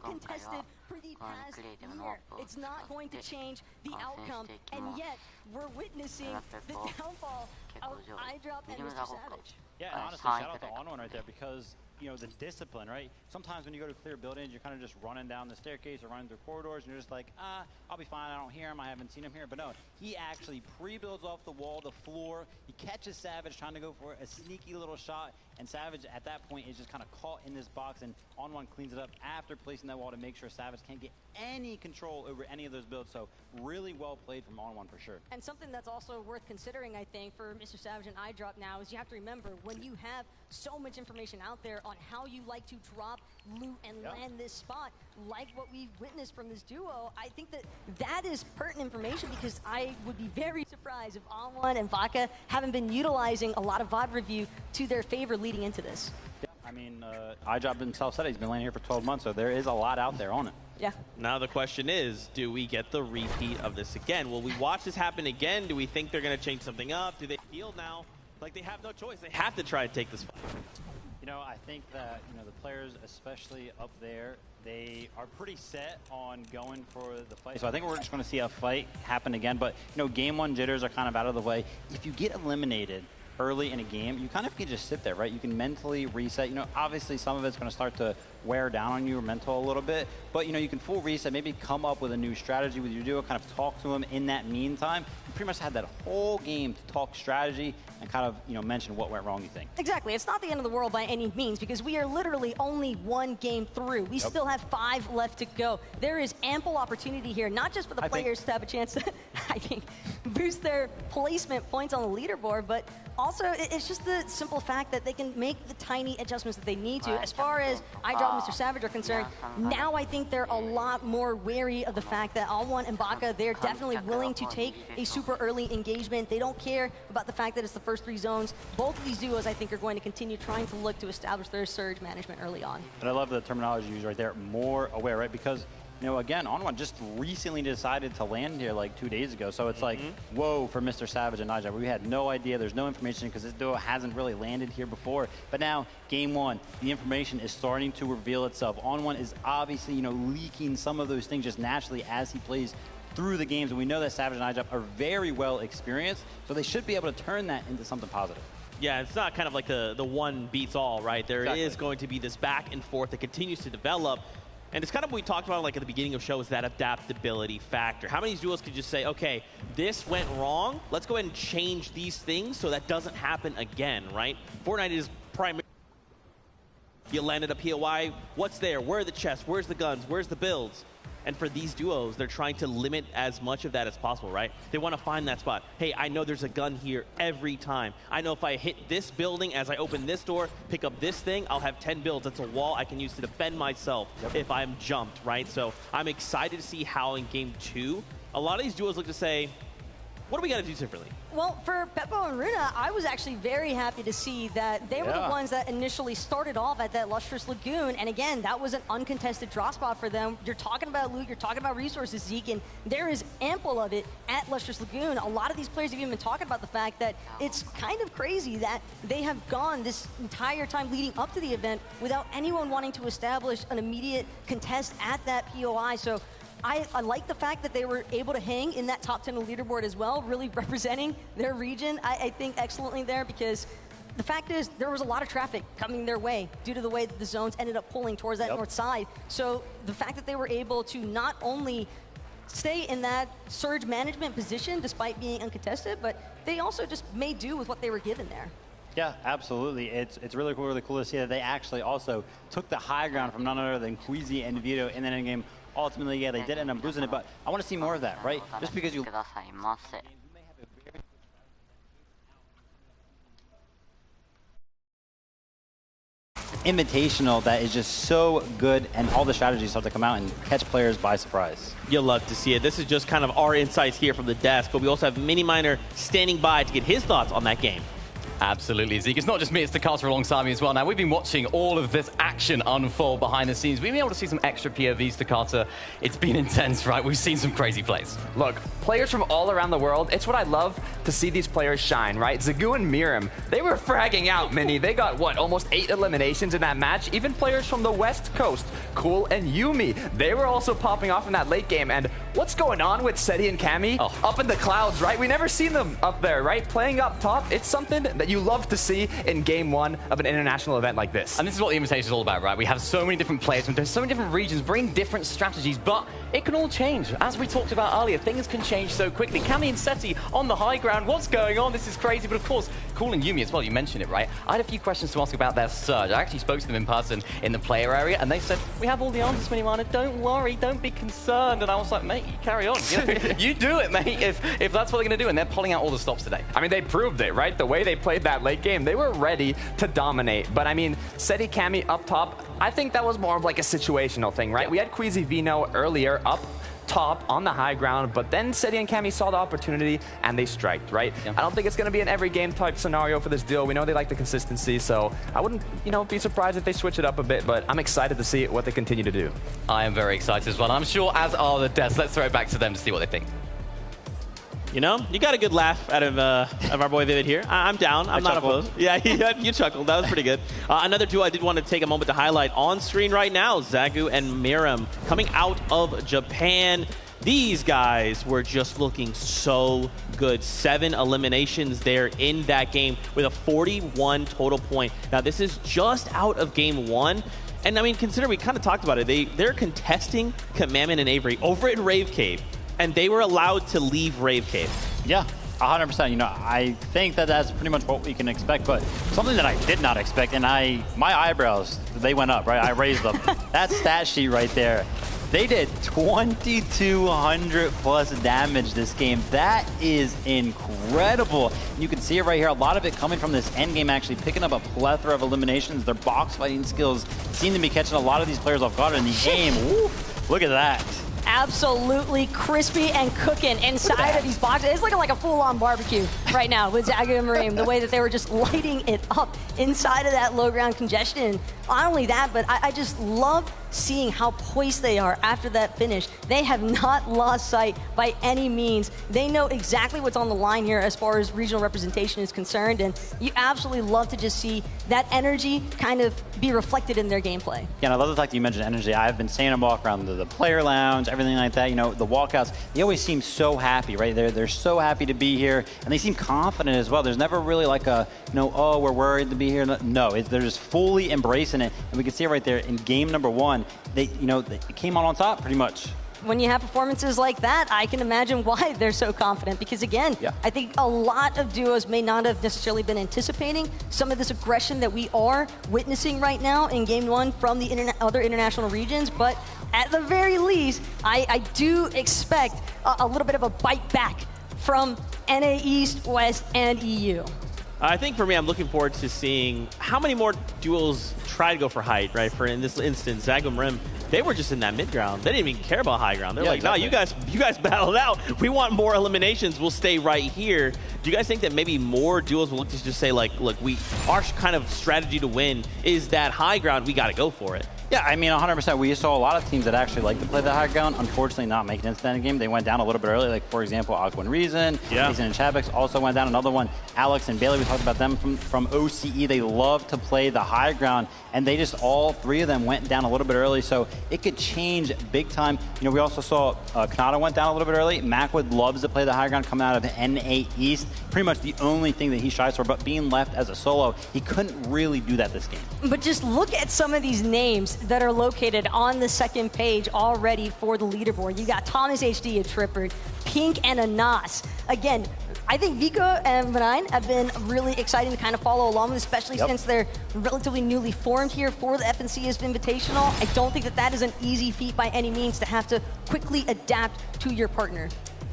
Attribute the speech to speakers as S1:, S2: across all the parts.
S1: uncontested for the past year. It's not going to change the outcome, and yet we're witnessing the downfall of iDrop and Mr. Savage.
S2: Yeah, and honestly, shout out to On1 right there, because you know, the discipline, right? Sometimes when you go to clear buildings, you're kind of just running down the staircase or running through corridors, and you're just like, I'll be fine, I don't hear him, I haven't seen him here. But no, he actually pre-builds off the wall, the floor, he catches Savage trying to go for a sneaky little shot, and Savage at that point is just kind of caught in this box, and On1 cleans it up after placing that wall to make sure Savage can't get any control over any of those builds. So really well played from On1 for sure.
S1: And something that's also worth considering, I think, for Mr. Savage and iDrop now is you have to remember, when you have so much information out there on how you like to drop, loot, and land this spot, like what we've witnessed from this duo, I think that that is pertinent information, because I would be very surprised if On1 and Vodka haven't been utilizing a lot of VOD review to their favor leading into this.
S2: Yeah, I mean, iDrop himself said he's been landing here for 12 months, so there is a lot out there on it.
S1: Yeah.
S3: Now the question is, do we get the repeat of this again? Will we watch this happen again? Do we think they're going to change something up? Do they feel now like they have no choice? They have to try to take this fight.
S2: You know, I think that, you know, the players, especially up there, they are pretty set on going for the fight. So I think we're just going to see a fight happen again. But, you know, game one jitters are kind of out of the way. If you get eliminated early in a game, you kind of can just sit there, right? You can mentally reset. You know, obviously some of it's going to start to wear down on your mental a little bit, but you know, you can full reset, maybe come up with a new strategy with your duo, kind of talk to him in that meantime. You pretty much had that whole game to talk strategy and kind of, you know, mention what went wrong, you think.
S1: Exactly. It's not the end of the world by any means, because we are literally only one game through. We still have 5 left to go. There is ample opportunity here, not just for the players to have a chance to, I think, boost their placement points on the leaderboard, but also it's just the simple fact that they can make the tiny adjustments that they need to. As far as iDrop and Mr. Savage are concerned, now I think they're a lot more wary of the fact that On1 and Baka, they're definitely willing to take a super early engagement. They don't care about the fact that it's the first 3 zones. Both of these duos, I think, are going to continue trying to look to establish their surge management early on.
S2: And I love the terminology used right there, more aware, right? Because, you know, again, On1 just recently decided to land here like 2 days ago. So it's like, whoa, for Mr. Savage and iDrop. We had no idea. There's no information because this duo hasn't really landed here before. But now, game one, the information is starting to reveal itself. On1 is obviously, you know, leaking some of those things just naturally as he plays through the games. And we know that Savage and iDrop are very well experienced. So they should be able to turn that into something positive.
S3: Yeah, it's not kind of like the one beats all, right? There is going to be this back and forth that continues to develop. And it's kind of what we talked about like at the beginning of the show, is that adaptability factor. How many duos could just say, okay, this went wrong, let's go ahead and change these things so that doesn't happen again, right? Fortnite is primarily, you landed a POI, what's there? Where are the chests? Where's the guns? Where's the builds? And for these duos, they're trying to limit as much of that as possible, right? They want to find that spot. Hey, I know there's a gun here every time. I know if I hit this building as I open this door, pick up this thing, I'll have 10 builds. That's a wall I can use to defend myself if I'm jumped, right? So I'm excited to see how in game 2, a lot of these duos look to say, what do we got to do differently?
S1: Well, for Beppo and Runa, I was actually very happy to see that they were the ones that initially started off at that Lustrous Lagoon. And again, that was an uncontested draw spot for them. You're talking about loot, you're talking about resources, Zeke, and there is ample of it at Lustrous Lagoon. A lot of these players have even been talking about the fact that it's kind of crazy that they have gone this entire time leading up to the event without anyone wanting to establish an immediate contest at that POI. So I like the fact that they were able to hang in that top 10 leaderboard as well, really representing their region, I think, excellently there, because the fact is there was a lot of traffic coming their way due to the way that the zones ended up pulling towards that north side. So the fact that they were able to not only stay in that surge management position despite being uncontested, but they also just made do with what they were given there.
S2: Yeah, absolutely. It's really cool to see that they actually also took the high ground from none other than Queasy and Vito in that end game. Ultimately, yeah, they did end up losing it, but I want to see more of that, right? Just because you invitational that is just so good, and all the strategies start to come out and catch players by surprise.
S3: You'll love to see it. This is just kind of our insights here from the desk, but we also have Mini Miner standing by to get his thoughts on that game.
S4: Absolutely, Zeke. It's not just me, it's Takata alongside me as well. Now, we've been watching all of this action unfold behind the scenes. We've been able to see some extra POVs, Takata. It's been intense, right? We've seen some crazy plays.
S5: Look, players from all around the world, it's what I love to see these players shine, right? Zagu and Mirim, they were fragging out, Mini. They got, what, almost 8 eliminations in that match? Even players from the West Coast, Cool and Yumi, they were also popping off in that late game. And what's going on with Seti and Cammy? Up in the clouds, right? We never seen them up there, right? Playing up top, it's something that you love to see in game one of an international event like this.
S4: And this is what the invitation is all about, right? We have so many different players from so many different regions bringing different strategies, but it can all change. As we talked about earlier, things can change so quickly. Cammy and Seti on the high ground. What's going on? This is crazy. But of course, Cool and Yumi as well, you mentioned it, right? I had a few questions to ask about their surge. I actually spoke to them in person in the player area, and they said, we have all the answers, Minimana. Don't worry, don't be concerned. And I was like, mate, you carry on. You do it, mate, if that's what they're going to do. And they're pulling out all the stops today.
S5: I mean, they proved it, right? The way they played that late game, they were ready to dominate. But I mean, Seti, Cammy up top, I think that was more of like a situational thing, right? We had Queasy Vino earlier up top on the high ground, but then Seti and Cammy saw the opportunity and they striked, right? I don't think it's going to be an every game type scenario for this duo. We know they like the consistency, so I wouldn't, be surprised if they switch it up a bit, but I'm excited to see what they continue to do.
S4: I am very excited as well. I'm sure as are the devs. Let's throw it back to them to see what they think.
S3: You got a good laugh out of our boy Vivid here. I'm down. I'm not opposed. Yeah, you chuckled. That was pretty good. Another duo I did want to take a moment to highlight on screen right now, Zagu and Mirim, coming out of Japan. These guys were just looking so good. 7 eliminations there in that game with a 41 total point. Now, this is just out of game 1. And, I mean, consider we kind of talked about it. They're contesting Commandment and Avery over in Rave Cave. And they were allowed to leave Rave Cave.
S2: Yeah, 100%. I think that that's pretty much what we can expect, but something that I did not expect, and my eyebrows, they went up, right? I raised them. That stat sheet right there, they did 2,200 plus damage this game. That is incredible. You can see it right here. A lot of it coming from this end game, actually picking up a plethora of eliminations. Their box fighting skills seem to be catching a lot of these players off guard in the game. Woo, look at that.
S1: Absolutely crispy and cooking inside of these boxes. It's looking like a full-on barbecue right now with Zagu and Mirim, the way that they were just lighting it up inside of that low ground congestion. Not only that, but I just love seeing how poised they are after that finish. They have not lost sight by any means. They know exactly what's on the line here as far as regional representation is concerned, and you absolutely love to just see that energy kind of be reflected in their gameplay.
S2: Yeah, and I love the fact that you mentioned energy. I've been seeing them walk around the player lounge, everything like that. The walkouts, they always seem so happy, right? They're so happy to be here, and they seem confident as well. There's never really like a, oh, we're worried to be here. No, they're just fully embracing it, and we can see it right there in game number 1. They came on top pretty much.
S1: When you have performances like that, I can imagine why they're so confident. Because again, I think a lot of duos may not have necessarily been anticipating some of this aggression that we are witnessing right now in game 1 from the other international regions. But at the very least, I do expect a little bit of a bite back from NA East, West, and EU.
S3: I think for me, I'm looking forward to seeing how many more duels try to go for height, right? For in this instance, Zagu and Mirim, they were just in that mid ground. They didn't even care about high ground. They're like, exactly. No, you guys battled out. We want more eliminations. We'll stay right here. Do you guys think that maybe more duels will look to just say, like, look, our kind of strategy to win is that high ground. We got to go for it.
S2: Yeah, I mean, 100%. We saw a lot of teams that actually like to play the high ground. Unfortunately, not making it into that game. They went down a little bit early. Like, for example, Aqua and Reason, Jason and Chabix also went down. Another one, Alex and Bailey, we talked about them from OCE. They love to play the high ground, and they just, all 3 of them went down a little bit early, so it could change big time. We also saw Kanata went down a little bit early. Macwood loves to play the high ground coming out of NA East. Pretty much the only thing that he shies for, but being left as a solo, he couldn't really do that this game.
S1: But just look at some of these names that are located on the second page already for the leaderboard. You got Thomas HD, a Tripper, Pink, and a Nas. Again, I think Vico and Benign have been really exciting to kind of follow along with, especially since they're relatively newly formed here for the FNCS Invitational. I don't think that is an easy feat by any means to have to quickly adapt to your partner.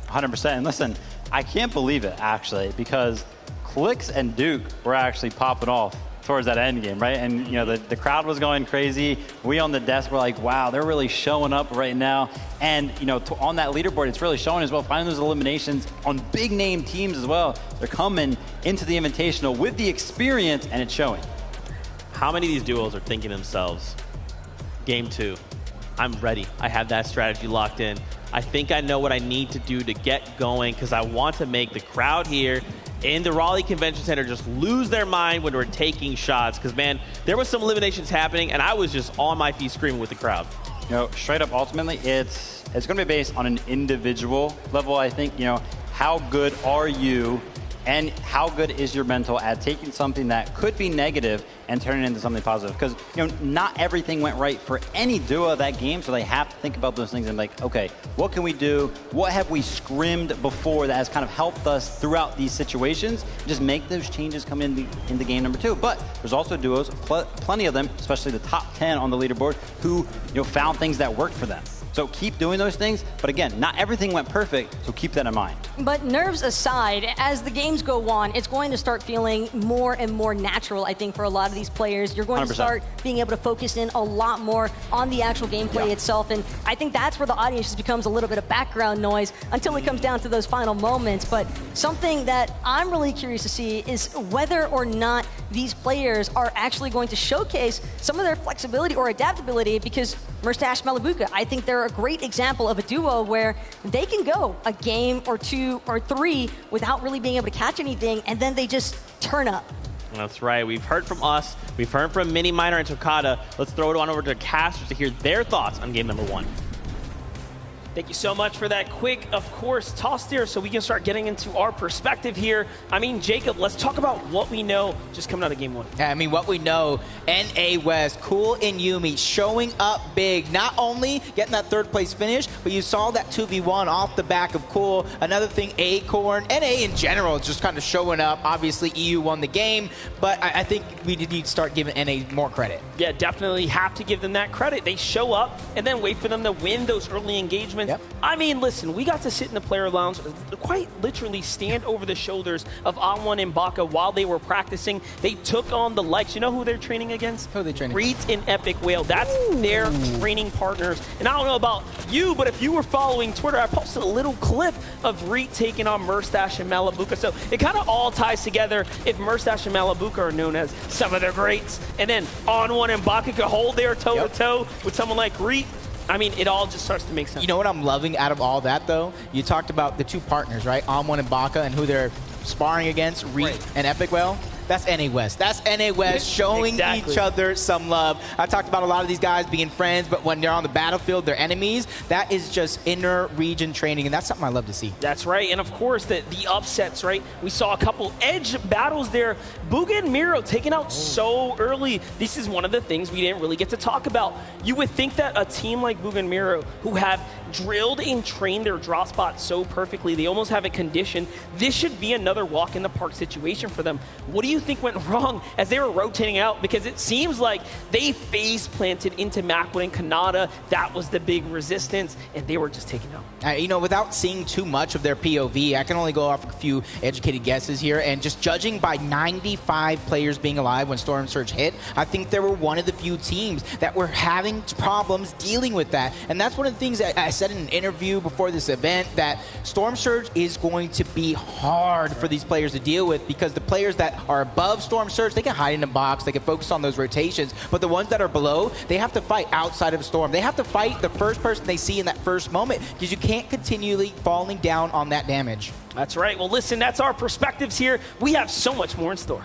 S2: 100%. And listen, I can't believe it, actually, because Clix and Duke were actually popping off towards that end game, right? And, you know, the crowd was going crazy. We on the desk were like, wow, they're really showing up right now. And, you know, on that leaderboard, it's really showing as well, finding those eliminations on big name teams as well. They're coming into the Invitational with the experience, and it's showing.
S3: How many of these duos are thinking to themselves, game 2, I'm ready. I have that strategy locked in. I think I know what I need to do to get going because I want to make the crowd here in the Raleigh Convention Center just lose their mind when we're taking shots. Because, man, there was some eliminations happening, and I was just on my feet screaming with the crowd.
S2: You know, straight up, ultimately, it's going to be based on an individual level, I think. You know, how good are you and how good is your mental at taking something that could be negative and turning it into something positive? Because, you know, not everything went right for any duo of that game, so they have to think about those things and like, okay, what can we do? What have we scrimmed before that has kind of helped us throughout these situations? Just make those changes come in the game number 2. But there's also duos, plenty of them, especially the top 10 on the leaderboard, who, you know, found things that worked for them. So keep doing those things, but again, not everything went perfect, so keep that in mind.
S1: But nerves aside, as the games go on, it's going to start feeling more and more natural, I think, for a lot of these players. You're going
S2: 100%.
S1: to start being able to focus in a lot more on the actual gameplay itself, and I think that's where the audience just becomes a little bit of background noise until it comes down to those final moments. But something that I'm really curious to see is whether or not these players are actually going to showcase some of their flexibility or adaptability, because Mustache Malabuka, I think they're a great example of a duo where they can go a game or 2 or 3 without really being able to catch anything, and then they just turn up.
S3: That's right. We've heard from us. We've heard from Mini, Minor, and Tokata. Let's throw it on over to casters to hear their thoughts on game number 1.
S6: Thank you so much for that quick, of course, toss there so we can start getting into our perspective here. I mean, Jacob, let's talk about what we know just coming out of game 1.
S7: Yeah, I mean, what we know, NA West, Cool and Yumi showing up big. Not only getting that 3rd place finish, but you saw that 2v1 off the back of Cool. Another thing, Acorn, NA in general, just kind of showing up. Obviously, EU won the game, but I think we need to start giving NA more credit.
S6: Yeah, definitely have to give them that credit. They show up and then wait for them to win those early engagements.
S7: Yep.
S6: I mean, listen, we got to sit in the player lounge, quite literally stand over the shoulders of Anwon and Baka while they were practicing. They took on the likes. You know who they're training against?
S7: Who are they training?
S6: Reeds and Epic Whale. That's their training partners. And I don't know about you, but if you were following Twitter, I posted a little clip of Reed taking on Mustache and Malabuka. So it kind of all ties together if Mustache and Malabuka are known as some of their greats. And then Anwon and Baka could hold their toe-to-toe with someone like Reed. I mean, it all just starts to make sense.
S7: You know what I'm loving out of all that, though? You talked about the 2 partners, right? Anwon and Baka, and who they're sparring against, Reed and Epic Whale. That's NA West. That's NA West showing each other some love. I talked about a lot of these guys being friends, but when they're on the battlefield, they're enemies. That is just inner region training, and that's something I love to see.
S6: That's right. And of course, the upsets, right? We saw a couple edge battles there. Bugha and Miro taken out so early. This is one of the things we didn't really get to talk about. You would think that a team like Bugha and Miro, who have drilled and trained their drop spot so perfectly, they almost have it conditioned, this should be another walk in the park situation for them. What do you think went wrong as they were rotating out? Because it seems like they face planted into Macwood and Kanata. That was the big resistance, and they were just taken out.
S7: You know, without seeing too much of their POV, I can only go off a few educated guesses here, and just judging by 95 players being alive when Storm Surge hit, I think they were one of the few teams that were having problems dealing with that. And that's one of the things that I said in an interview before this event, that Storm Surge is going to be hard for these players to deal with, because the players that are above Storm Surge, they can hide in a box, they can focus on those rotations, but the ones that are below, they have to fight outside of Storm. They have to fight the first person they see in that first moment, because you can't continually falling down on that damage.
S6: That's right. Well, listen, that's our perspectives here. We have so much more in store.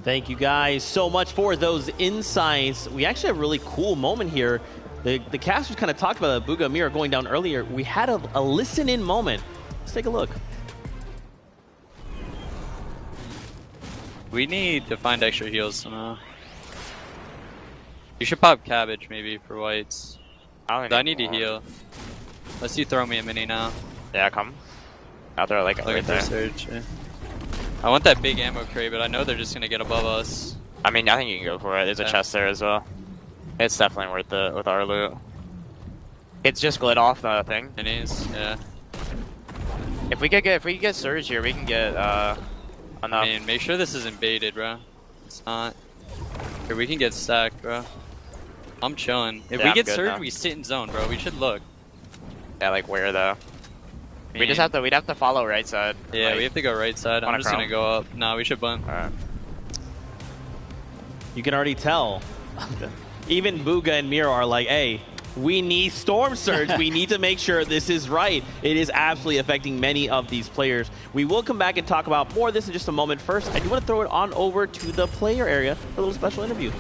S3: Thank you guys so much for those insights. We actually have a really cool moment here. The casters kind of talked about Bugha and Miro going down earlier. We had a listen-in moment. Let's take a look.
S8: We need to find extra heals somehow. You should pop cabbage maybe for whites. I need to heal. Unless you throw me a mini now.
S9: Yeah, come. I'll throw like right there.
S8: Surge, yeah. I want that big ammo crate, but I know they're just gonna get above us.
S9: I mean, I think you can go for it. There's a chest there as well. It's definitely worth it with our loot. It's just glid off the thing.
S8: Minis, yeah.
S9: If we get Surge here, we can get Enough.
S8: I mean, make sure this isn't baited, bro. It's not. Here, we can get stacked, bro. I'm chilling. If we get surge, we sit in zone, bro. We should look.
S9: Yeah, like where though?
S8: I mean,
S9: We'd have to follow right side.
S8: Yeah,
S9: like,
S8: we have to go right side. I'm just gonna go up. Nah, we should bun.
S9: Alright.
S3: You can already tell. Even Booga and Miro are like, hey, we need Storm Surge. We need to make sure this is right. It is absolutely affecting many of these players. We will come back and talk about more of this in just a moment. First, I do want to throw it on over to the player area for a little special interview.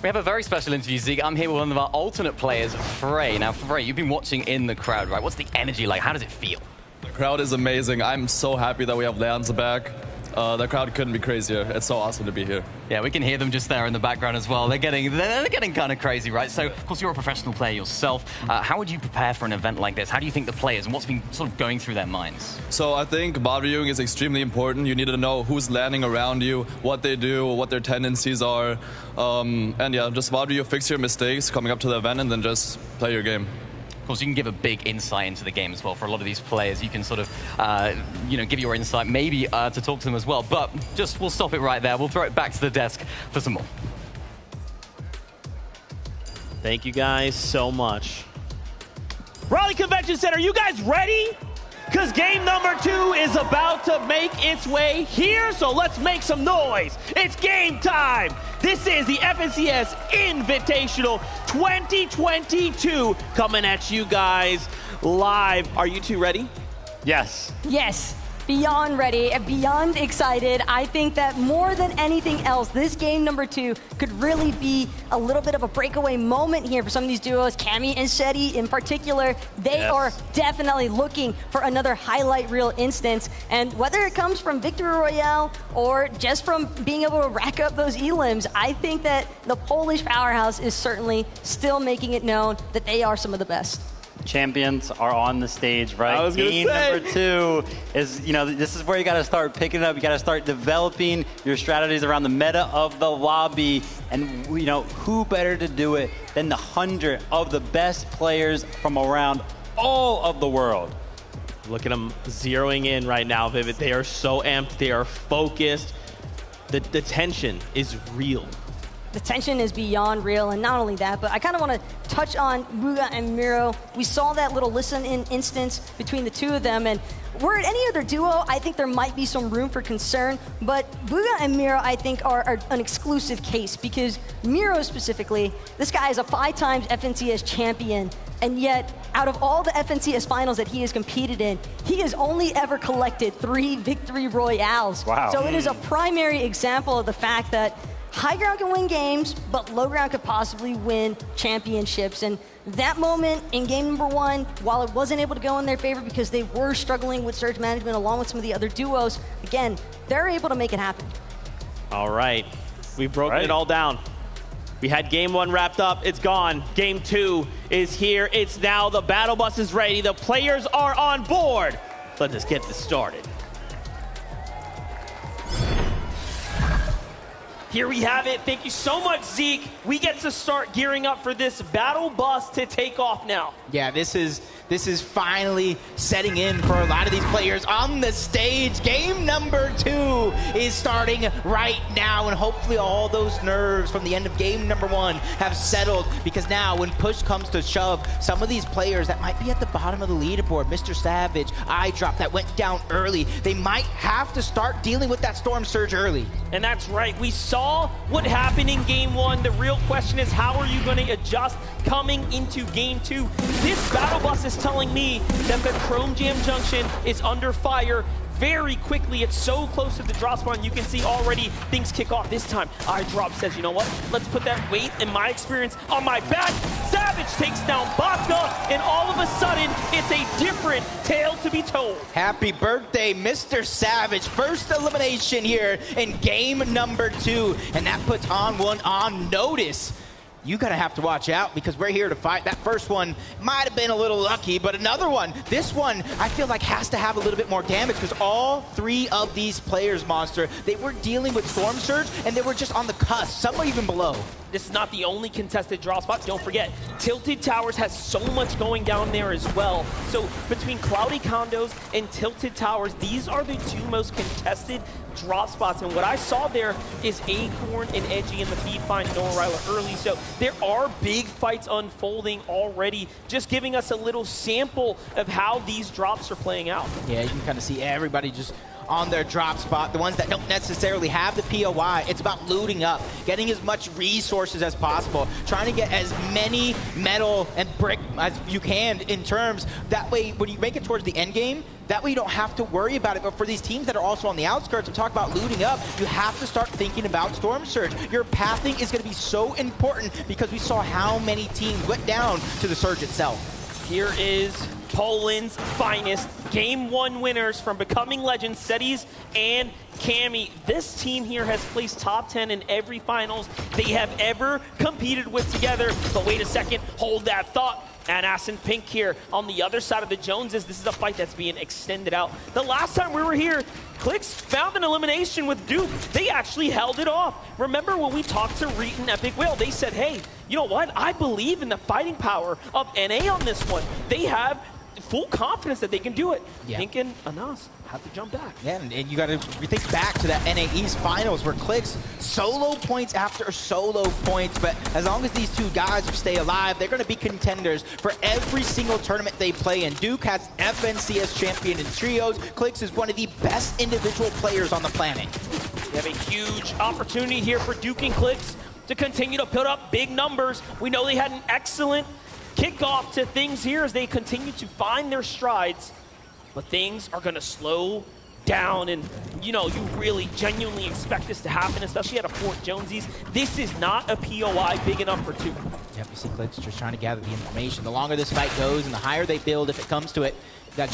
S4: We have a very special interview, Zeke. I'm here with one of our alternate players, Frey. Now, Frey, you've been watching in the crowd, right? What's the energy like? How does it feel?
S10: The crowd is amazing. I'm so happy that we have Leanza back. The crowd couldn't be crazier. It's so awesome to be here.
S4: Yeah, we can hear them just there in the background as well. They're getting kind of crazy, right? So, of course, you're a professional player yourself. How would you prepare for an event like this? How do you think the players and what's been sort of going through their minds?
S10: So I think bot viewing is extremely important. You need to know who's landing around you, what they do, what their tendencies are. And yeah, just bot view, fix your mistakes coming up to the event, and then just play your game.
S4: Of course, you can give a big insight into the game as well. For a lot of these players, you can sort of, give your insight, maybe to talk to them as well. But we'll stop it right there. We'll throw it back to the desk for some more.
S3: Thank you guys so much. Raleigh Convention Center, you guys ready? Because game number 2 is about to make its way here, so let's make some noise. It's game time. This is the FNCS Invitational 2022 coming at you guys live. Are you two ready?
S2: Yes.
S1: Yes. Beyond ready, beyond excited. I think that more than anything else, this game number 2 could really be a little bit of a breakaway moment here for some of these duos. Cammy and Shetty in particular, they are definitely looking for another highlight reel instance. And whether it comes from Victory Royale or just from being able to rack up those elims, I think that the Polish powerhouse is certainly still making it known that they are some of the best.
S2: Champions are on the stage, right?
S3: I was gonna
S2: Game
S3: say.
S2: number 2 is, this is where you got to start picking it up. You got to start developing your strategies around the meta of the lobby. And, who better to do it than the 100 of the best players from around all of the world?
S3: Look at them zeroing in right now, Vivid. They are so amped. They are focused. The tension is real.
S1: The tension is beyond real, and not only that, but I kind of want to touch on Booga and Miro. We saw that little listen-in instance between the two of them, and were it any other duo, I think there might be some room for concern, but Booga and Miro, I think, are an exclusive case, because Miro specifically, this guy is a 5-time FNCS champion, and yet, out of all the FNCS finals that he has competed in, he has only ever collected 3 victory royales.
S2: Wow.
S1: So it is a primary example of the fact that high ground can win games, but low ground could possibly win championships. And that moment in game number 1, while it wasn't able to go in their favor because they were struggling with surge management along with some of the other duos, again, they're able to make it happen.
S3: All right, we've broken it all down. We had game 1 wrapped up, it's gone. Game 2 is here, it's now, the battle bus is ready, the players are on board. Let's just get this started. Here we have it. Thank you so much, Zeke. We get to start gearing up for this battle bus to take off now.
S7: Yeah, this is finally setting in for a lot of these players on the stage. Game number 2 is starting right now, and hopefully all those nerves from the end of game number 1 have settled, because now when push comes to shove, some of these players that might be at the bottom of the leaderboard, Mr. Savage, iDrop, that went down early, they might have to start dealing with that Storm Surge early.
S6: And that's right. We saw what happened in game 1. The real question is, how are you going to adjust coming into game 2? This battle bus is telling me that the Chrome Jam Junction is under fire very quickly. It's so close to the drop spawn. You can see already things kick off. This time, iDrop says, you know what? Let's put that weight, in my experience, on my back. Savage takes down Baka, and all of a sudden, it's a different tale to be told.
S7: Happy birthday, Mr. Savage. First elimination here in game number 2, and that puts On1 on notice. You gotta have to watch out, because we're here to fight. That first one might have been a little lucky, but another one, this one, I feel like has to have a little bit more damage, because all 3 of these players, Monster, they were dealing with Storm Surge, and they were just on the cusp. Some were even below.
S6: this is not the only contested drop spot. Don't forget, Tilted Towers has so much going down there as well. So between Cloudy Condos and Tilted Towers, these are the two most contested drop spots. And what I saw there is Acorn and Edgy in the feed find Norryla early. So there are big fights unfolding already, just giving us a little sample of how these drops are playing out.
S7: Yeah, you can kind of see everybody just on their drop spot, the ones that don't necessarily have the POI. It's about looting up, getting as much resources as possible, trying to get as many metal and brick as you can in terms. That way, when you make it towards the end game, that way you don't have to worry about it. But for these teams that are also on the outskirts and talk about looting up, you have to start thinking about Storm Surge. Your pathing is going to be so important because we saw how many teams went down to the Surge itself.
S6: Here is Poland's finest Game 1 winners from Becoming Legends, Cetis and Cammy. This team here has placed top 10 in every finals they have ever competed with together. But wait a second, hold that thought. And Asin Pink here on the other side of the Joneses. This is a fight that's being extended out. The last time we were here, Clix found an elimination with Duke. They actually held it off. Remember when we talked to Reet and Epic Whale, they said, hey, you know what? I believe in the fighting power of NA on this one. They have full confidence that they can do it.
S7: Yeah.
S6: Pink and Anas have to jump back.
S7: Yeah, and you got to think back to that NA East Finals where Clix solo points after solo points, but as long as these two guys stay alive, they're going to be contenders for every single tournament they play in. Duke has FNCS champion in trios. Clix is one of the best individual players on the planet.
S6: We have a huge opportunity here for Duke and Clix to continue to put up big numbers. We know they had an excellent kickoff to things here as they continue to find their strides, but things are going to slow down, and you know, you really genuinely expect this to happen, especially at a Fort Jonesies. This is not a POI big enough for two.
S7: Yep, you see Clix just trying to gather the information. The longer this fight goes and the higher they build, if it comes to it. You got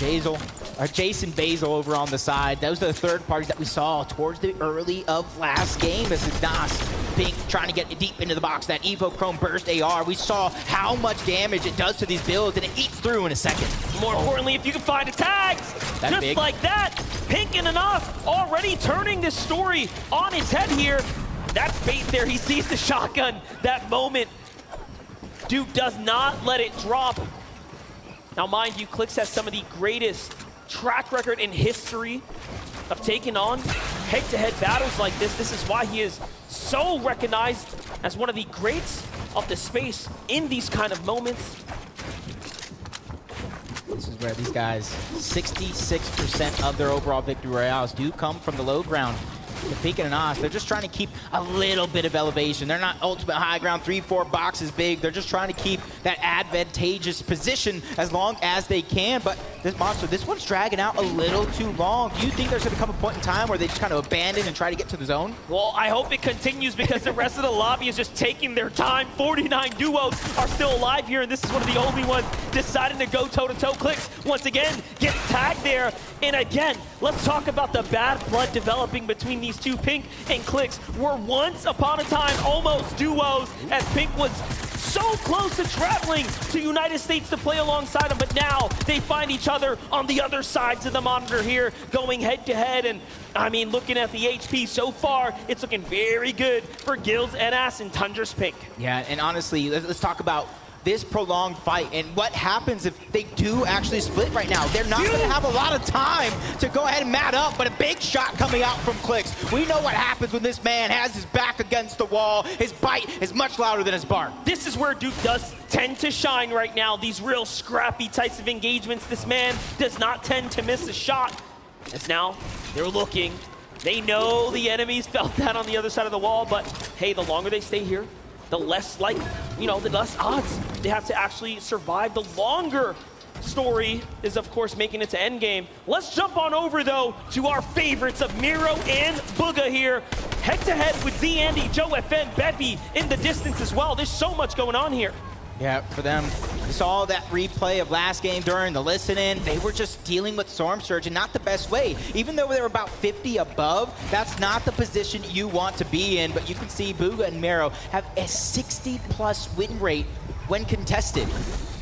S7: Jason Basil over on the side. Those are the third parties that we saw towards the early of last game. This is Nas Pink trying to get deep into the box. That Evo Chrome Burst AR. We saw how much damage it does to these builds, and it eats through in a second.
S6: More importantly, if you can find the tags, just big. Like that, Pink and Nas already turning this story on its head here. That's bait there. He sees the shotgun. That moment, Duke does not let it drop. Now, mind you, Clix has some of the greatest track record in history of taking on head-to-head battles like this. This is why he is so recognized as one of the greats of the space in these kind of moments.
S7: This is where these guys, 66% of their overall victory royales do come from the low ground. The Pink and Anas, they're just trying to keep a little bit of elevation. They're not ultimate high ground, 3-4 boxes big. They're just trying to keep that advantageous position as long as they can. But this monster, this one's dragging out a little too long. Do you think there's going to come a point in time where they just kind of abandon and try to get to the zone?
S6: Well, I hope it continues because the rest of the lobby is just taking their time. 49 duos are still alive here, and this is one of the only ones deciding to go toe-to-toe. Clix, once again, gets tagged there. And again, let's talk about the bad blood developing between these two. Pink and Clix were once upon a time almost duos, as Pink was so close to traveling to United States to play alongside him, but now they find each other on the other sides of the monitor here, going head-to-head. And I mean, looking at the HP so far, it's looking very good for Gills and Ass and Tundra's Pink.
S7: Yeah, and honestly, let's talk about this prolonged fight and what happens if they do actually split right now. They're not going to have a lot of time to go ahead and mat up, but a big shot coming out from Clix. We know what happens when this man has his back against the wall. His bite is much louder than his bark.
S6: This is where Duke does tend to shine right now. These real scrappy types of engagements. This man does not tend to miss a shot. As now they're looking. They know the enemies felt that on the other side of the wall, but hey, the longer they stay here, the less the less odds they have to actually survive. The longer story is, of course, making it to endgame. Let's jump on over, though, to our favorites of Miro and Booga here. Head-to-head with Z Andy, Joe FN, Bevy in the distance as well. There's so much going on here.
S7: Yeah, for them, we saw that replay of last game during the listen-in. They were just dealing with Storm Surge in not the best way. Even though they were about 50 above, that's not the position you want to be in. But you can see Booga and Mero have a 60+ win rate when contested.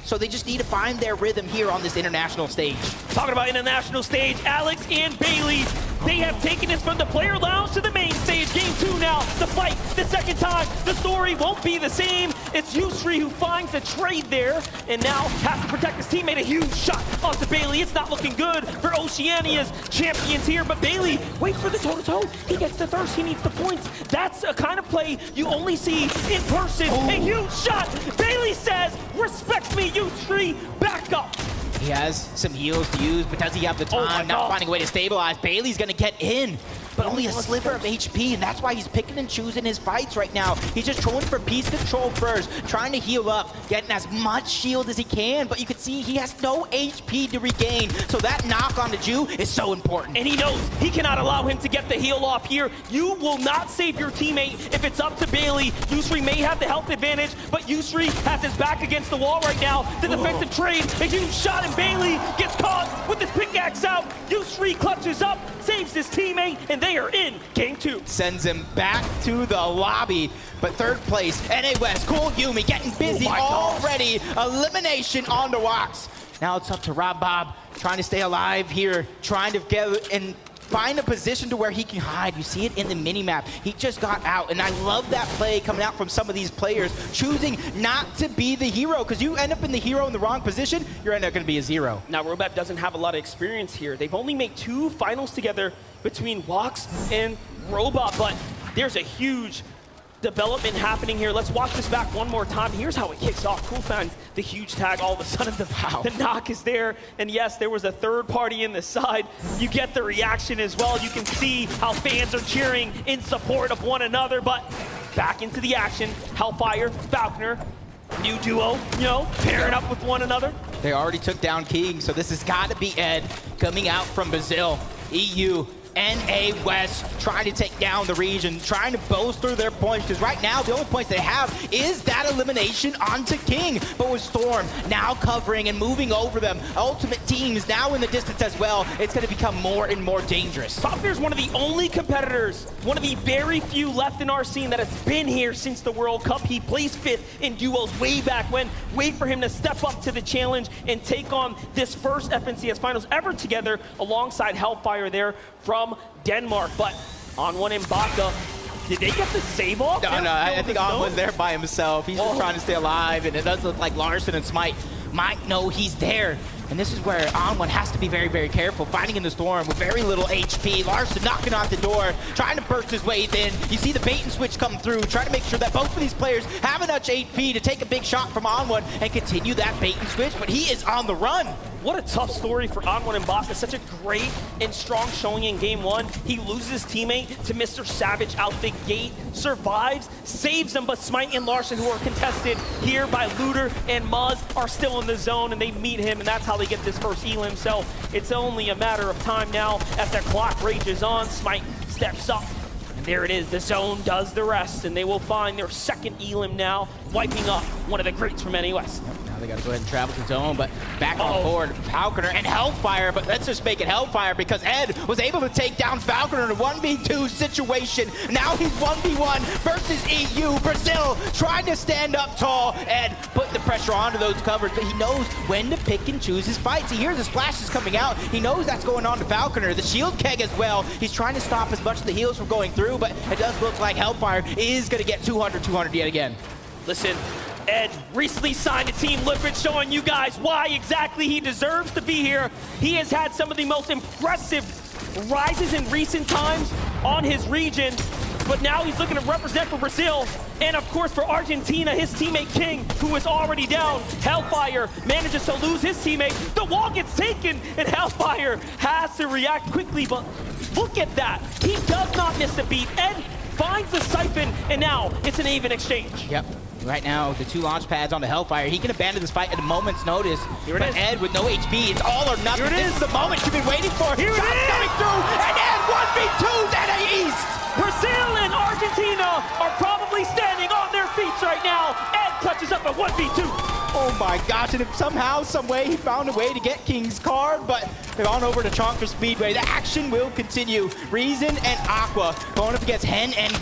S7: So they just need to find their rhythm here on this international stage.
S6: Talking about international stage, Alex and Bailey They have taken us from the player lounge to the main stage. Game 2 now. The fight, the second time. The story won't be the same. It's Yusri who finds the trade there and now has to protect his teammate. A huge shot onto Bailey. It's not looking good for Oceania's champions here, but Bailey waits for the toe-to-toe. He gets the thirst. He needs the points. That's a kind of play you only see in person. A huge shot. Bailey says, respect me, Yusri. Back up.
S7: He has some heals to use, but does he have the time? Not finding a way to stabilize. Bailey's gonna get in, but only a sliver of HP, and that's why he's picking and choosing his fights right now. He's just trolling for piece control first, trying to heal up, getting as much shield as he can, but you can see he has no HP to regain, so that knock on the Jew is so important.
S6: And he knows he cannot allow him to get the heal off here. You will not save your teammate if it's up to Bailey. Yusri may have the health advantage, but Yusri has his back against the wall right now. The defensive trade, a huge shot, and Bailey gets caught with his pickaxe out. Yusri clutches up, saves his teammate, and they are in game 2.
S7: Sends him back to the lobby, but third place, NA West, Cool Yumi getting busy already. Elimination on the Wax. Now it's up to Rob Bob, trying to stay alive here, trying to get and find a position to where he can hide. You see it in the mini-map. He just got out, and I love that play coming out from some of these players, choosing not to be the hero, because you end up in the hero in the wrong position, you're end up going to be a 0.
S6: Now, Robab doesn't have a lot of experience here. They've only made 2 finals together between Wax and Robot, but there's a huge development happening here. Let's watch this back one more time. Here's how it kicks off. Cool finds the huge tag. All of a sudden, the knock is there. And yes, there was a third party in the side. You get the reaction as well. You can see how fans are cheering in support of one another. But back into the action. Hellfire, Falconer, new duo, you know, pairing up with one another.
S7: They already took down King, so this has got to be Ed coming out from Brazil. EU, NA West, trying to take down the region, trying to bolster their points, because right now the only points they have is that elimination onto King. But with Storm now covering and moving over them, Ultimate Teams now in the distance as well, it's going to become more and more dangerous.
S6: Falconer's one of the only competitors, one of the very few left in our scene that has been here since the World Cup. He placed 5th in duos way back when. Wait for him to step up to the challenge and take on this first FNCS Finals ever together alongside Hellfire there from Denmark. But On1 and Baka, did they get the save off?
S7: No, I think On1's there by himself. He's just trying to stay alive, and it does look like Larson and Smite might know he's there. And this is where On1 has to be very, very careful. Fighting in the storm with very little HP. Larson knocking on the door, trying to burst his way in. You see the bait and switch come through, trying to make sure that both of these players have enough HP to take a big shot from On1 and continue that bait and switch, but he is on the run.
S6: What a tough story for On1 and Baka. Such a great and strong showing in game 1. He loses his teammate to Mr. Savage out the gate, survives, saves them, but Smite and Larson, who are contested here by Looter and Muzz, are still in the zone, and they meet him, and that's how they get this first elim. So it's only a matter of time now as their clock rages on. Smite steps up, and there it is. The zone does the rest, and they will find their second elim now, wiping up one of the greats from NA West.
S7: Now they got to go ahead and travel to zone, but back on board, Falconer and Hellfire, but let's just make it Hellfire because Ed was able to take down Falconer in a 1v2 situation. Now he's 1v1 versus EU. Brazil trying to stand up tall. Ed put the pressure onto those covers, but he knows when to pick and choose his fights. He hears the splashes coming out. He knows that's going on to Falconer. The shield keg as well. He's trying to stop as much of the heals from going through, but it does look like Hellfire is going to get 200 yet again.
S6: Listen, Ed recently signed to Team Liquid, showing you guys why exactly he deserves to be here. He has had some of the most impressive rises in recent times on his region, but now he's looking to represent for Brazil and, of course, for Argentina. His teammate King, who is already down. Hellfire manages to lose his teammate. The wall gets taken, and Hellfire has to react quickly, but look at that. He does not miss a beat. Ed finds the siphon, and now it's an even exchange.
S7: Yep. Right now, the 2 launch pads on the Hellfire. He can abandon this fight at a moment's notice.
S6: Here it is.
S7: Ed with no HP, it's all or nothing.
S6: Here it is.
S7: This is the moment you've been waiting for.
S6: Here it is.
S7: Coming through, and Ed 1v2s NA East.
S6: Brazil and Argentina are probably standing on their feet right now. Ed clutches up a 1v2.
S7: Oh my gosh, and if somehow, some way, he found a way to get King's card, but they've gone over to Chonker Speedway. The action will continue. Reason and Aqua going up against Hen and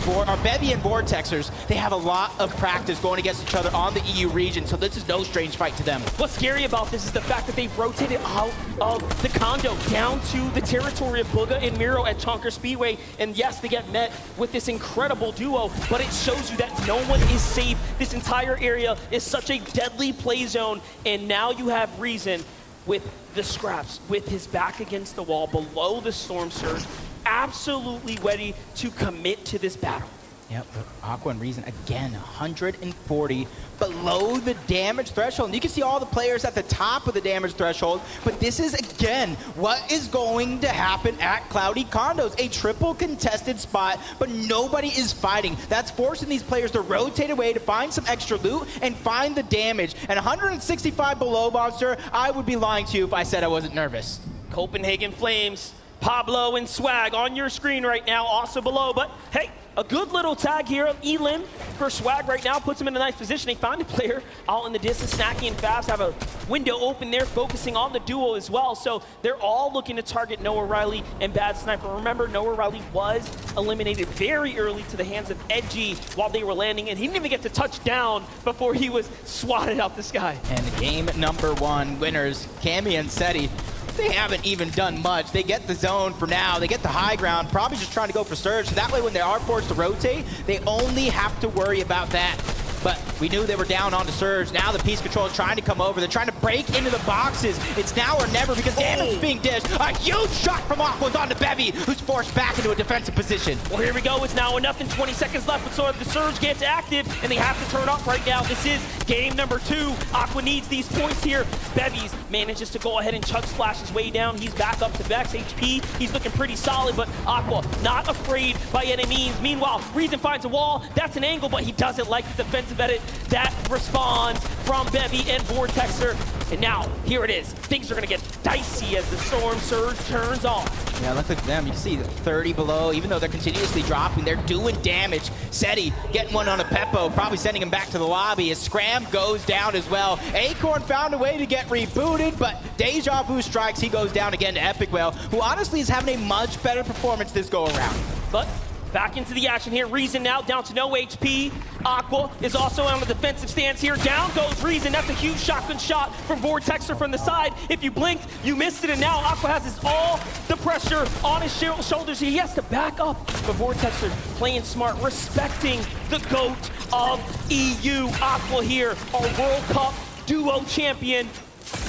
S7: Bevy and Vortexers. They have a lot of practice going against each other on the EU region, so this is no strange fight to them.
S6: What's scary about this is the fact that they've rotated out of the condo down to the territory of Bugha and Miro at Chonker Speedway. And yes, they get met with this incredible duo, but it shows you that no one is safe. This entire area is such a deadly play zone, and now you have Reason with the scraps, with his back against the wall, below the Storm Surge, absolutely ready to commit to this battle.
S7: Yep, Aqua and Reason again, 140 below the damage threshold. And you can see all the players at the top of the damage threshold, but this is, again, what is going to happen at Cloudy Condos. A triple contested spot, but nobody is fighting. That's forcing these players to rotate away to find some extra loot and find the damage. And 165 below, Monster, I would be lying to you if I said I wasn't nervous.
S6: Copenhagen Flames, Pablo and Swag on your screen right now, also below, but hey, a good little tag here of Elim for Swag right now, puts him in a nice position. They found a player out in the distance. Snacky and Fabs have a window open there, focusing on the duo as well. So they're all looking to target Noah Riley and Bad Sniper. Remember, Noah Riley was eliminated very early to the hands of Edgy while they were landing, and he didn't even get to touch down before he was swatted out the sky.
S7: And game number one winners, Cammy and Seti. They haven't even done much. They get the zone for now. They get the high ground, probably just trying to go for Surge. So that way, when they are forced to rotate, they only have to worry about that. But we knew they were down onto Surge. Now the Peace Control is trying to come over. They're trying to break into the boxes. It's now or never because damage is being dished. A huge shot from Aqua's onto Bevy, who's forced back into a defensive position.
S6: Well, here we go. It's now enough in 20 seconds left, but so the Surge gets active, and they have to turn up right now. This is game number 2. Aqua needs these points here. Bevies manages to go ahead and chug splash his way down. He's back up to Vex HP. He's looking pretty solid, but Aqua not afraid by any means. Meanwhile, Reason finds a wall. That's an angle, but he doesn't like the defensive edit. That responds from Bevy and Vortexer. And now, here it is. Things are going to get dicey as the Storm Surge turns on.
S7: Yeah, look at them. You see 30 below. Even though they're continuously dropping, they're doing damage. Seti getting one on a Peppo, probably sending him back to the lobby. His Scram goes down as well. Acorn found a way to get rebooted, but Deja Vu strikes. He goes down again to Epic Whale, who honestly is having a much better performance this go-around.
S6: But back into the action here. Reason now down to no HP. Aqua is also on the defensive stance here. Down goes Reason. That's a huge shotgun shot from Vortexer from the side. If you blinked, you missed it, and now Aqua has all the pressure on his shoulders. He has to back up. But Vortexer playing smart, respecting the GOAT of EU. Aqua here, our World Cup duo champion,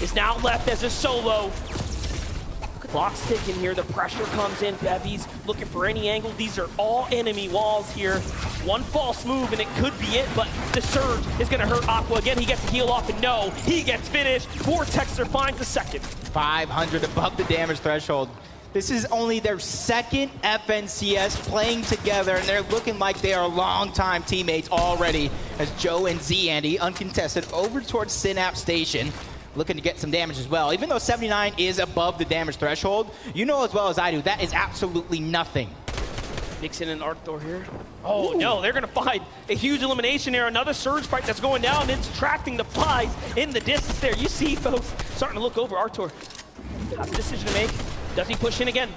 S6: is now left as a solo. Clock's ticking here, the pressure comes in. Bevy's looking for any angle. These are all enemy walls here. One false move and it could be it, but the Surge is gonna hurt Aqua again. He gets to heal off and no, he gets finished. Vortexer finds the second.
S7: 500 above the damage threshold. This is only their second FNCS playing together, and they're looking like they are longtime teammates already as Joe and Z Andy, uncontested, over towards Synapse Station, looking to get some damage as well. Even though 79 is above the damage threshold, you know as well as I do, that is absolutely nothing.
S6: Nixon and Arthur here. Oh no, they're gonna find a huge elimination here. Another Surge fight that's going down. It's attracting the flies in the distance there. You see folks starting to look over. Arthur has a decision to make. Does he push in again?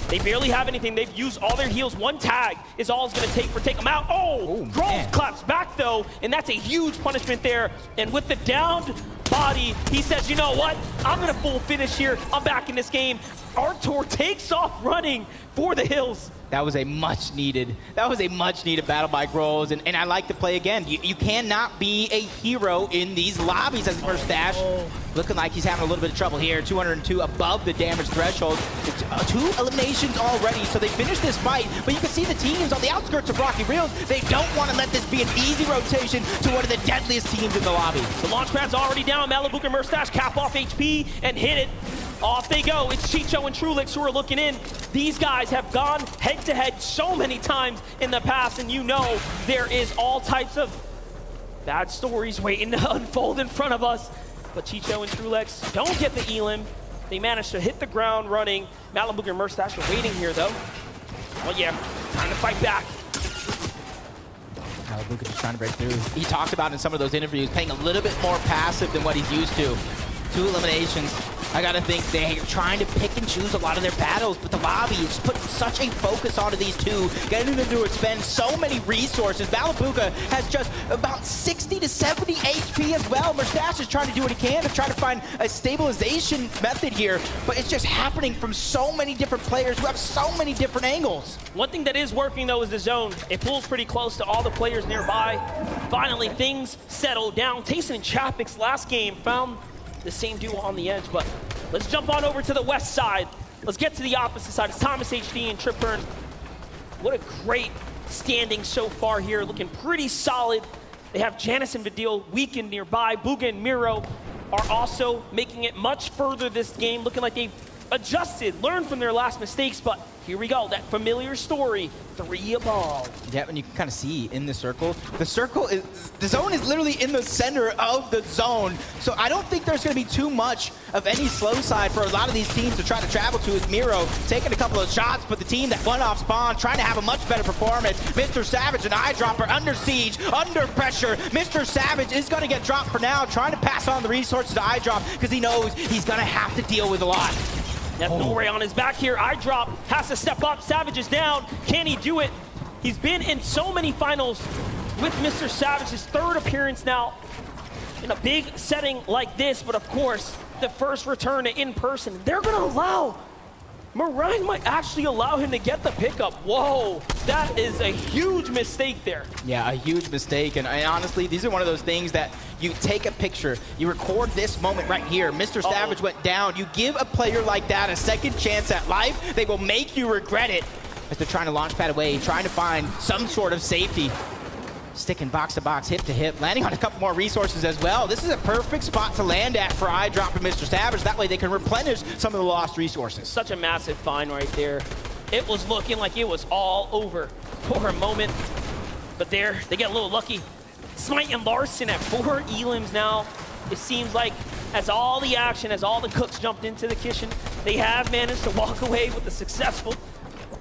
S6: They barely have anything. They've used all their heals. One tag is all it's going to take them out. Oh, Grove claps back, though, and that's a huge punishment there. And with the downed body, he says, you know what? I'm going to full finish here. I'm back in this game. Artur takes off running for the hills.
S7: That was a much needed battle by Groves, and I like to play again. You cannot be a hero in these lobbies as Mustache. Looking like he's having a little bit of trouble here. 202 above the damage threshold. 2 eliminations already, so they finished this fight, but you can see the teams on the outskirts of Rocky Reels. They don't want to let this be an easy rotation to one of the deadliest teams in the lobby.
S6: The launch pad's already down. Malibu and Mustache cap off HP and hit it. Off they go. It's Chicho and Trulix who are looking in. These guys have gone head-to-head so many times in the past, and you know there is all types of bad stories waiting to unfold in front of us. But Chicho and Trulix don't get the Elim. They managed to hit the ground running. Malibu and Mustache are waiting here, though. Oh, yeah. Time to fight back.
S7: Luka just trying to break through. He talked about in some of those interviews playing a little bit more passive than what he's used to. 2 eliminations. I gotta think they're trying to pick and choose a lot of their battles, but the lobby is putting such a focus onto these two, getting them to expend so many resources. Valabuka has just about 60 to 70 HP as well. Merstash is trying to do what he can to try to find a stabilization method here, but it's just happening from so many different players who have so many different angles.
S6: One thing that is working, though, is the zone. It pulls pretty close to all the players nearby. Finally, things settle down. Tayson and Chapik's last game found the same duo on the edge, but let's jump on over to the west side. Let's get to the opposite side. It's Thomas HD and Tripburn. What a great standing so far here, looking pretty solid. They have Janice and Vidil weakened nearby. Bugha and Miro are also making it much further this game, looking like they've adjusted, learned from their last mistakes, but here we go, that familiar story, 3 above.
S7: Yeah, and you can kind of see in the circle is, the zone is literally in the center of the zone, so I don't think there's going to be too much of any slow side for a lot of these teams to try to travel to. Is Miro taking a couple of shots, but the team that won off spawn trying to have a much better performance. Mr. Savage and Eyedropper under siege, under pressure. Mr. Savage is going to get dropped for now, trying to pass on the resources to Eyedrop because he knows he's going to have to deal with a lot.
S6: Nore on his back here. Eyedrop has to step up. Savage is down. Can he do it? He's been in so many finals with Mr. Savage. His 3rd appearance now in a big setting like this. But of course, the first return to in-person. They're going to allow, Marine might actually allow him to get the pickup. Whoa, that is a huge mistake there.
S7: Yeah, a huge mistake. And honestly, these are one of those things that you take a picture, you record this moment right here. Mr. Savage went down. You give a player like that a second chance at life, they will make you regret it. As they're trying to launch pad away, trying to find some sort of safety. Sticking box to box, hip to hip, landing on a couple more resources as well. This is a perfect spot to land at for Eyedrop and Mr. Savage. That way they can replenish some of the lost resources.
S6: Such a massive find right there. It was looking like it was all over for a moment. But there, they get a little lucky. Smite and Larson at 4 elims now. It seems like as all the action, as all the cooks jumped into the kitchen, they have managed to walk away with a successful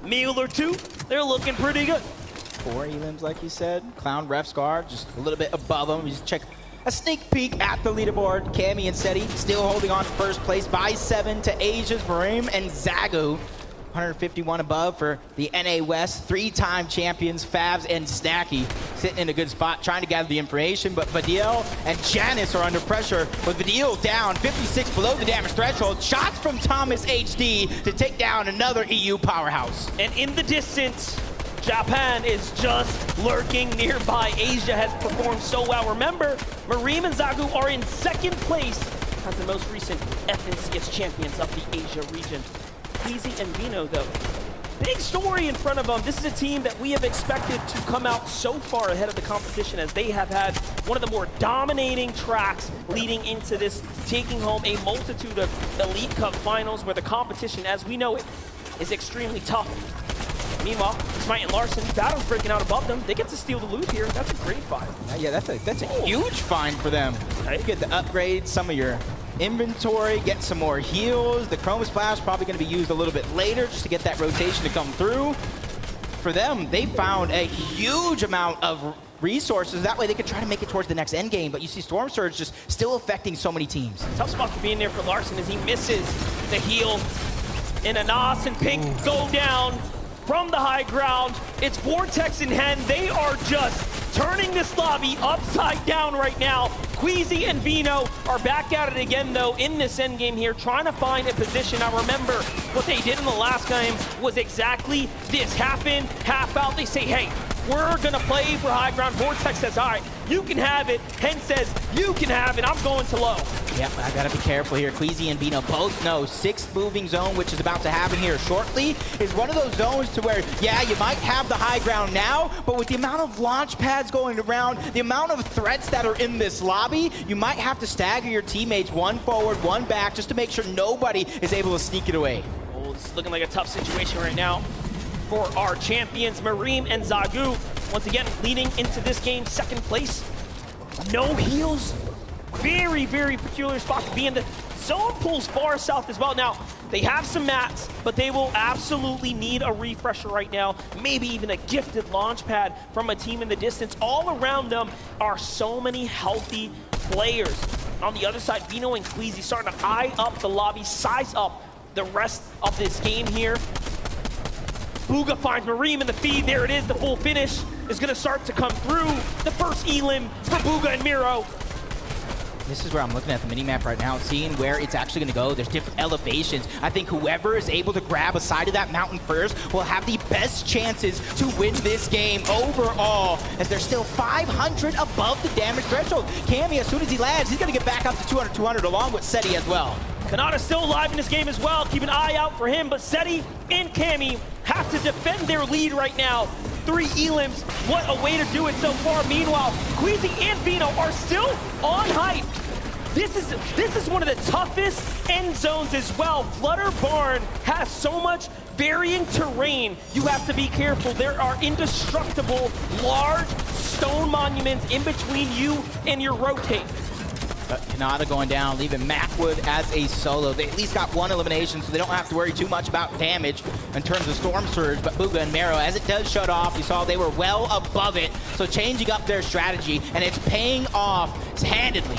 S6: meal or 2. They're looking pretty good.
S7: 4 elims, like you said. Clown Ref Scar just a little bit above him. You just check a sneak peek at the leaderboard. Cammy and Seti still holding on to first place by 7 to Asia's Marim and Zagu. 151 above for the NA West. 3-time champions, Favs and Snacky, sitting in a good spot, trying to gather the information. But Vidil and Janice are under pressure. With Vidil down, 56 below the damage threshold. Shots from Thomas HD to take down another EU powerhouse.
S6: And in the distance, Japan is just lurking nearby. Asia has performed so well. Remember, Marim and Zagu are in 2nd place as the most recent FNCS champions of the Asia region. Easy and Vino, though. Big story in front of them. This is a team that we have expected to come out so far ahead of the competition, as they have had one of the more dominating tracks leading into this, taking home a multitude of Elite Cup finals where the competition, as we know it, is extremely tough. Meanwhile, Smite and Larson, battle's breaking out above them. They get to steal the loot here. That's a great find.
S7: Yeah, that's a huge find for them. You get the upgrade, some of your inventory, get some more heals. The Chroma Splash probably going to be used a little bit later just to get that rotation to come through. For them, they found a huge amount of resources. That way they could try to make it towards the next end game. But you see Storm Surge just still affecting so many teams.
S6: Tough spot to be in there for Larson as he misses the heal. And Anas and Pink go down from the high ground. It's Vortex in hand. They are just turning this lobby upside down right now. Queasy and Vino are back at it again, though, in this endgame here, trying to find a position. Now, remember, what they did in the last game was exactly this. Half in, half out. They say, hey, we're going to play for high ground. Vortex says, all right, you can have it. Hen says, you can have it. I'm going to low.
S7: Yep, I got to be careful here. Queasy and Vino both know 6th moving zone, which is about to happen here shortly, is one of those zones to where, yeah, you might have the high ground now, but with the amount of launch pads going around, the amount of threats that are in this lobby, you might have to stagger your teammates, 1 forward, 1 back, just to make sure nobody is able to sneak it away.
S6: Oh, this is looking like a tough situation right now for our champions, Marim and Zagu. Once again, leading into this game, 2nd place. No heals. Very, very peculiar spot to be in. The zone pulls far south as well. Now, They have some mats, but they will absolutely need a refresher right now, maybe even a gifted launch pad from a team in the distance. All around them are so many healthy players. On the other side, Vino and Queasy starting to eye up the lobby, size up the rest of this game here. Bugha finds Mareem in the feed. There it is, the full finish is gonna start to come through. The first elim for Bugha and Miro.
S7: This is where I'm looking at the mini-map right now, seeing where it's actually going to go. There's different elevations. I think whoever is able to grab a side of that mountain first will have the best chances to win this game overall, as they're still 500 above the damage threshold. Cammy, as soon as he lands, he's going to get back up to 200 along with Seti as well.
S6: Kanata's still alive in this game as well. Keep an eye out for him, but Seti and Cammy have to defend their lead right now. 3 elims, what a way to do it so far. Meanwhile, Queasy and Vino are still on hype. This is one of the toughest end zones as well. Flutter Barn has so much varying terrain. You have to be careful. There are indestructible, large stone monuments in between you and your rotate.
S7: Kanata going down, leaving Macwood as a solo. They at least got 1 elimination, so they don't have to worry too much about damage in terms of Storm Surge. But Bugha and Mero, as it does shut off, you saw they were well above it. So changing up their strategy, and it's paying off handedly.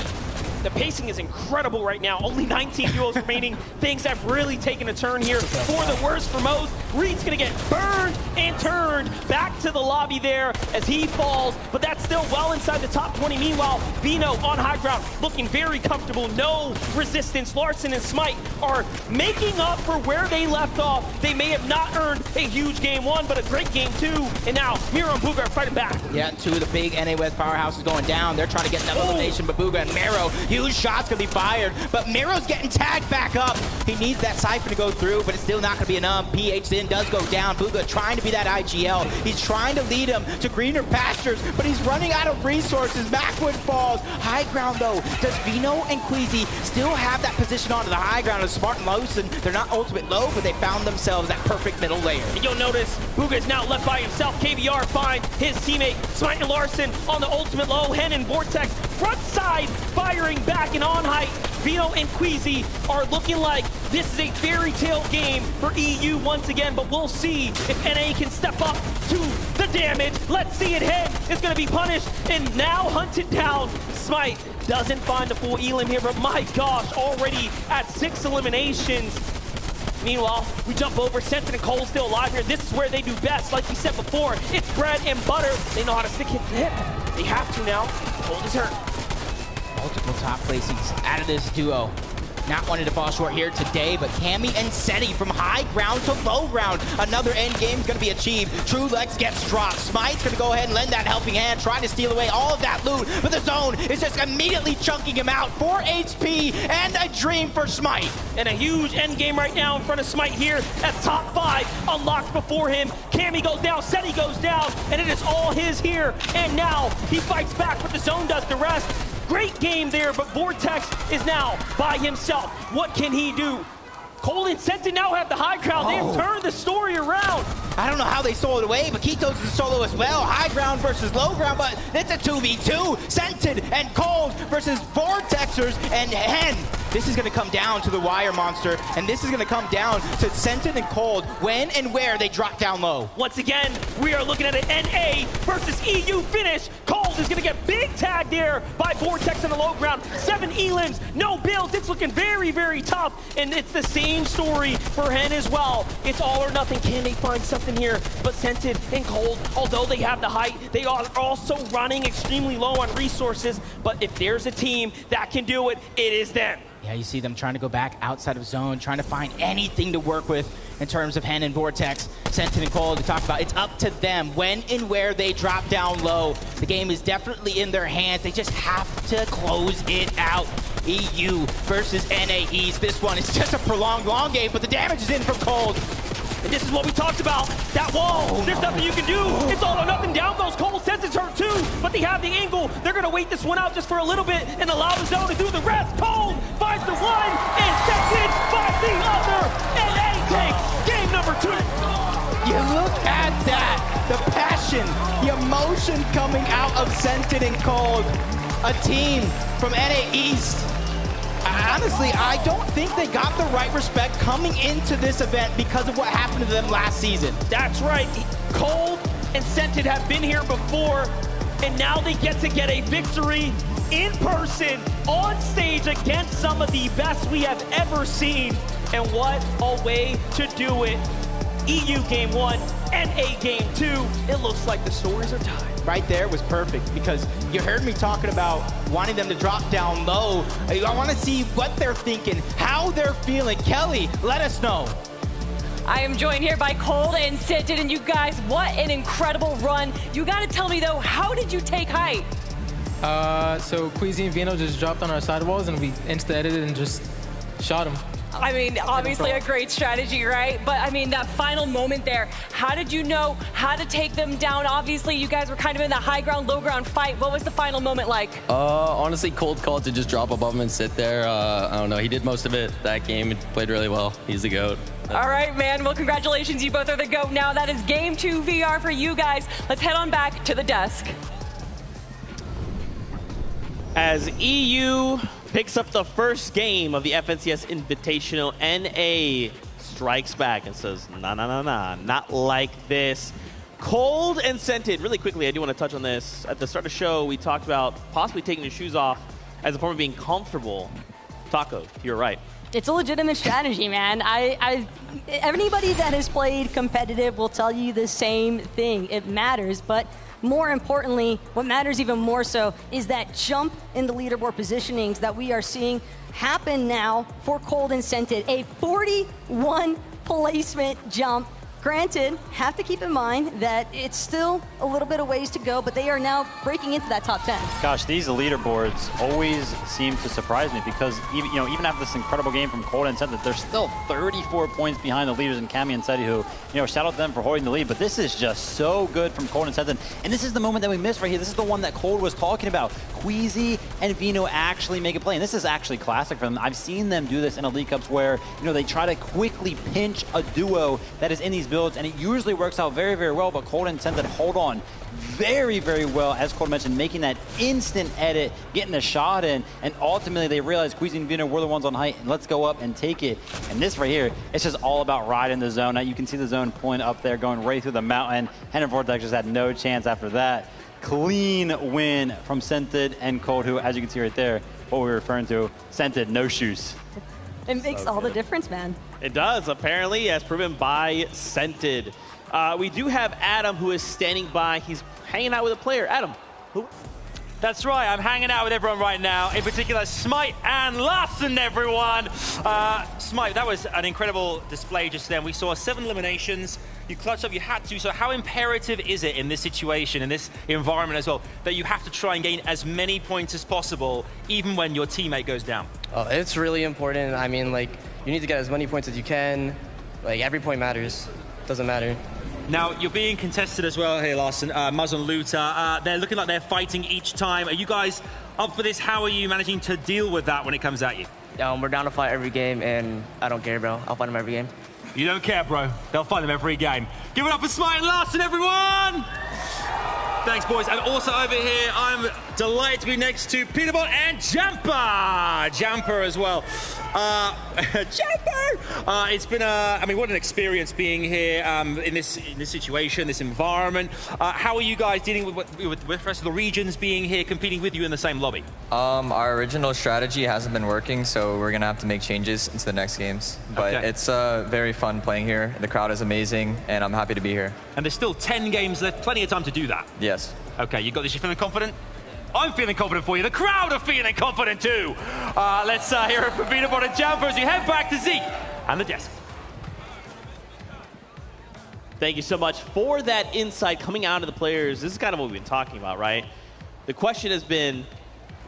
S6: The pacing is incredible right now. Only 19 duels remaining. Things have really taken a turn here for the worst for most. Reed's gonna get burned and turned back to the lobby there as he falls, but that's still well inside the top 20. Meanwhile, Vino on high ground, looking very comfortable. No resistance. Larson and Smite are making up for where they left off. They may have not earned a huge game 1, but a great game 2. And now Miro and Bugha are fighting back.
S7: Yeah, 2 of the big NA West powerhouses going down. They're trying to get another elimination, but Bugha and Mero, huge shots gonna be fired, but Miro's getting tagged back up. He needs that Cypher to go through, but it's still not gonna be enough. PH then does go down. Bugha trying to be that IGL. He's trying to lead him to greener pastures, but he's running out of resources. Macwood falls. High ground though. Does Vino and Queasy still have that position onto the high ground as Smart and Lawson? They're not ultimate low, but they found themselves that perfect middle layer.
S6: And you'll notice Bugha is now left by himself. KVR finds his teammate Smite and Larson on the ultimate low. Hen and Vortex front side firing back and on height. Vino and Queasy are looking like this is a fairy tale game for EU once again, but we'll see if NA can step up to the damage. Let's see it. Hen is going to be punished and now hunted down. Smite doesn't find the full elim here, but my gosh, already at 6 eliminations. Meanwhile, we jump over. Sensen and Cole still alive here. This is where they do best. Like we said before, it's bread and butter. They know how to stick hit to hip. They have to now. Cole is hurt.
S7: Multiple top placings out of this duo. Not wanting to fall short here today, but Cammy and Seti from high ground to low ground. Another end game is going to be achieved. True Lex gets dropped. Smite's going to go ahead and lend that helping hand, trying to steal away all of that loot, but the zone is just immediately chunking him out. 4 HP and a dream for Smite.
S6: And a huge end game right now in front of Smite here as top 5 unlocked before him. Cammy goes down, Seti goes down, and it is all his here. And now he fights back, but the zone does the rest. Great game there, but Vortex is now by himself. What can he do? Cole and Sentin now have the high ground. They have turned the story around.
S7: I don't know how they sold it away, but Kitos is a solo as well. High ground versus low ground, but it's a 2v2. Sentin and Cold versus Vortexers and Hen. This is going to come down to the wire monster, and this is going to come down to Sentin and Cold when and where they drop down low.
S6: Once again, we are looking at an NA versus EU finish. Cold is going to get big tag there by Vortex on the low ground. 7 elims, no builds. It's looking very, very tough, and it's the same story for Hen as well. It's all or nothing. Can they find something here? But Sentin and Cold, although they have the height, they are also running extremely low on resources. But if there's a team that can do it, it is them.
S7: Yeah, you see them trying to go back outside of zone, trying to find anything to work with in terms of Hen and Vortex. Sentin and Cole to talk about. It's up to them when and where they drop down low. The game is definitely in their hands. They just have to close it out. EU versus NA East. This one is just a prolonged long game, but the damage is in from Cold.
S6: And this is what we talked about. That wall, there's nothing you can do. It's all or nothing. Down goes Cole. Sentin's hurt too, but they have the angle. They're going to wait this one out just for a little bit and allow the zone to do the rest. Cole finds the one, and Sentin finds the other. NA takes game number 2.
S7: You look at that. The passion, the emotion coming out of Sentin and Cold. A team from NA East. honestly, I don't think they got the right respect coming into this event because of what happened to them last season.
S6: That's right. Cold and Scented have been here before, and now they get a victory in person, on stage, against some of the best we have ever seen. And what a way to do it. EU Game 1, NA Game 2. It looks like the stories are tied.
S7: Right there was perfect because you heard me talking about wanting them to drop down low. I want to see what they're thinking, how they're feeling. Kelly, let us know.
S11: I am joined here by Cold and Scented, and you guys, what an incredible run. You got to tell me, though, how did you take height?
S12: So Queasy and Vino just dropped on our sidewalls, and we insta-edited and just shot them.
S11: I mean, obviously a great strategy, right? But I mean, that final moment there, how did you know how to take them down? Obviously, you guys were kind of in that high ground, low ground fight. What was the final moment like?
S13: Honestly, Cold called to just drop above him and sit there. I don't know. He did most of it that game. He played really well. He's the GOAT.
S11: All right, man. Well, congratulations. You both are the GOAT now. That is Game 2 VR for you guys. Let's head on back to the desk.
S3: As EU picks up the first game of the FNCS Invitational, NA strikes back and says, nah, not like this. Cold and Scented, really quickly, I do want to touch on this. At the start of the show, we talked about possibly taking your shoes off as a form of being comfortable. Taco, you're right.
S1: It's a legitimate strategy, man. Anybody that has played competitive will tell you the same thing. It matters, but more importantly, what matters even more so is that jump in the leaderboard positionings that we are seeing happen now for Cold and Scented. A 41 placement jump. Granted, have to keep in mind that it's still a little bit of ways to go, but they are now breaking into that top 10.
S2: Gosh, these leaderboards always seem to surprise me because even after this incredible game from Cold and Scented, they're still 34 points behind the leaders in Cami and Seti, who, shout out to them for holding the lead. But this is just so good from Cold and Scented. And this is the moment that we missed right here. This is the one that Cold was talking about. Queasy and Vino actually make a play. And this is actually classic for them. I've seen them do this in Elite Cups where, they try to quickly pinch a duo that is in these builds, and it usually works out very, very well, but Cold and Scented hold on very, very well, as Cold mentioned, making that instant edit, getting the shot in, and ultimately they realize Queasy and Vino were the ones on height, and let's go up and take it. And this right here, it's just all about riding the zone. Now you can see the zone point up there going right through the mountain. Henry Vortex just had no chance after that. Clean win from Scented and Cold, who, as you can see right there, what we were referring to, Scented, no shoes.
S1: It makes all the difference, man.
S3: It does, apparently, as proven by Scented. We do have Adam, who is standing by. He's hanging out with a player. Adam, who?
S14: That's right, I'm hanging out with everyone right now, in particular Smite and Larson, everyone. Smite, that was an incredible display just then. We saw 7 eliminations. You clutched up, you had to. So how imperative is it in this situation, in this environment as well, that you have to try and gain as many points as possible, even when your teammate goes down?
S15: Oh, it's really important. I mean, you need to get as many points as you can. Every point matters. Doesn't matter.
S14: Now, you're being contested as well here, Larson. Muzz and Luta, they're looking like they're fighting each time. Are you guys up for this? How are you managing to deal with that when it comes at you?
S15: We're down to fight every game, and I don't care, bro. I'll fight them every game.
S14: You don't care, bro. They'll fight them every game. Give it up for Smite and Larson, everyone! Thanks, boys. And also over here, I'm delighted to be next to Peterbot and Jamper as well. Jamper! It's been what an experience being here in this situation, this environment. How are you guys dealing with the rest of the regions being here, competing with you in the same lobby?
S16: Our original strategy hasn't been working, so we're gonna have to make changes into the next games. But it's very fun playing here. The crowd is amazing, and I'm happy to be here.
S14: And there's still 10 games left, plenty of time to do that.
S16: Yes.
S14: Okay, you got this, you feeling confident? I'm feeling confident for you. The crowd are feeling confident too. Let's hear it from Peterbot and Jamper as we head back to Zeke and the desk.
S3: Thank you so much for that insight coming out of the players. This is kind of what we've been talking about, right? The question has been,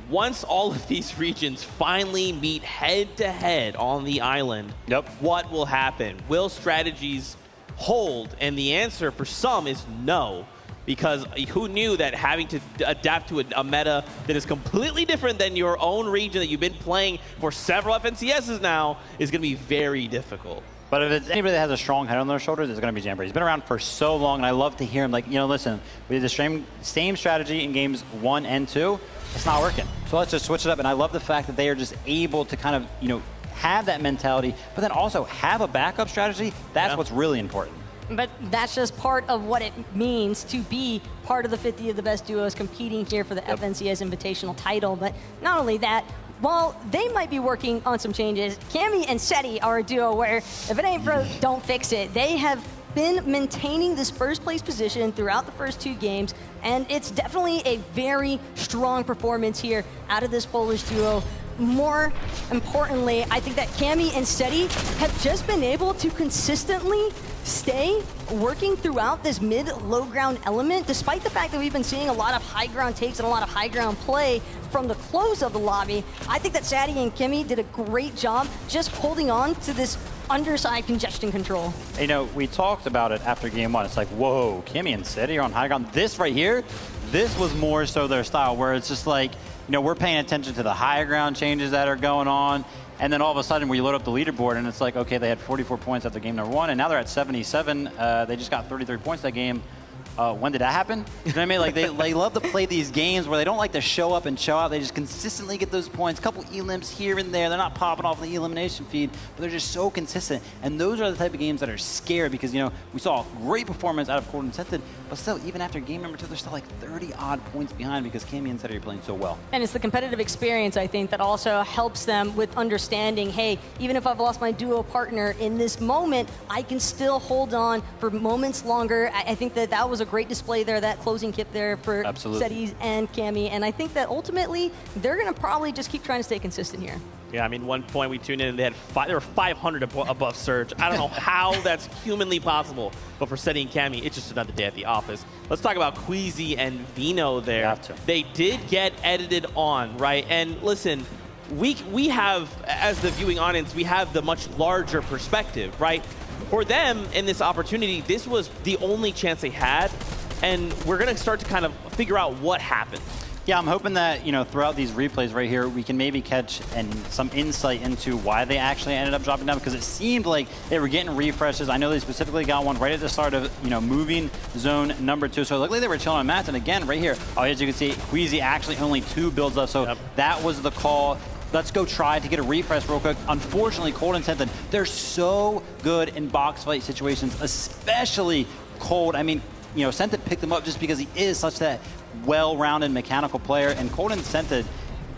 S3: once all of these regions finally meet head-to-head on the island, what will happen? Will strategies hold? And the answer for some is no. Because who knew that having to adapt to a meta that is completely different than your own region that you've been playing for several FNCSs now is going to be very difficult.
S2: But if it's anybody that has a strong head on their shoulders, it's going to be Jamper. He's been around for so long, and I love to hear him listen, we did the same strategy in games 1 and 2. It's not working. So let's just switch it up. And I love the fact that they are just able to kind of, you know, have that mentality, but then also have a backup strategy. That's what's really important.
S1: But that's just part of what it means to be part of the 50 of the best duos competing here for the FNCS Invitational title. But not only that, while they might be working on some changes, Cammy and Seti are a duo where if it ain't broke, don't fix it. They have been maintaining this first place position throughout the first 2 games, and it's definitely a very strong performance here out of this Polish duo. More importantly, I think that Cammy and Seti have just been able to consistently stay working throughout this mid-low ground element, despite the fact that we've been seeing a lot of high ground takes and a lot of high ground play from the close of the lobby. I think that Seti and Kimmy did a great job just holding on to this underside congestion control.
S2: You know, we talked about it after game 1. It's like, whoa, Kimmy and Seti are on high ground. This right here, this was more so their style, where it's just like, you know, we're paying attention to the high ground changes that are going on. And then all of a sudden, we load up the leaderboard, and it's like, okay, they had 44 points after game number 1, and now they're at 77. They just got 33 points that game. When did that happen? You know what I mean? Like, they love to play these games where they don't like to show up and show out. They just consistently get those points. A couple elims here and there. They're not popping off the elimination feed, but they're just so consistent. And those are the type of games that are scary because, you know, we saw a great performance out of Cold Scented, but still, even after game number 2, they're still like 30-odd points behind because Cammy and Seti are playing so well.
S1: And it's the competitive experience, I think, that also helps them with understanding, hey, even if I've lost my duo partner in this moment, I can still hold on for moments longer. I think that that was a great display there, that closing kip there for Seti and Cammy, and I think that ultimately they're going to probably just keep trying to stay consistent here.
S3: Yeah, I mean, one point we tuned in and they were 500 above Surge. I don't know how that's humanly possible, but for Seti and Cammy, it's just another day at the office. Let's talk about Queasy and Vino there. They did get edited on, right? And listen, we have, as the viewing audience, we have the much larger perspective, right? For them, in this opportunity, this was the only chance they had, and we're going to start to kind of figure out what happened.
S2: Yeah, I'm hoping that, you know, throughout these replays right here, we can maybe catch some insight into why they actually ended up dropping down, because it seemed like they were getting refreshes. I know they specifically got one right at the start of, you know, moving zone number 2. So it looked like they were chilling on mats. And again, right here, as you can see, Queasy actually only 2 builds up. So that was the call. Let's go try to get a refresh real quick. Unfortunately, Cold and Scented, they're so good in box fight situations, especially Cold. I mean, you know, Scented picked him up just because he is such that well-rounded mechanical player. And Cold and Scented,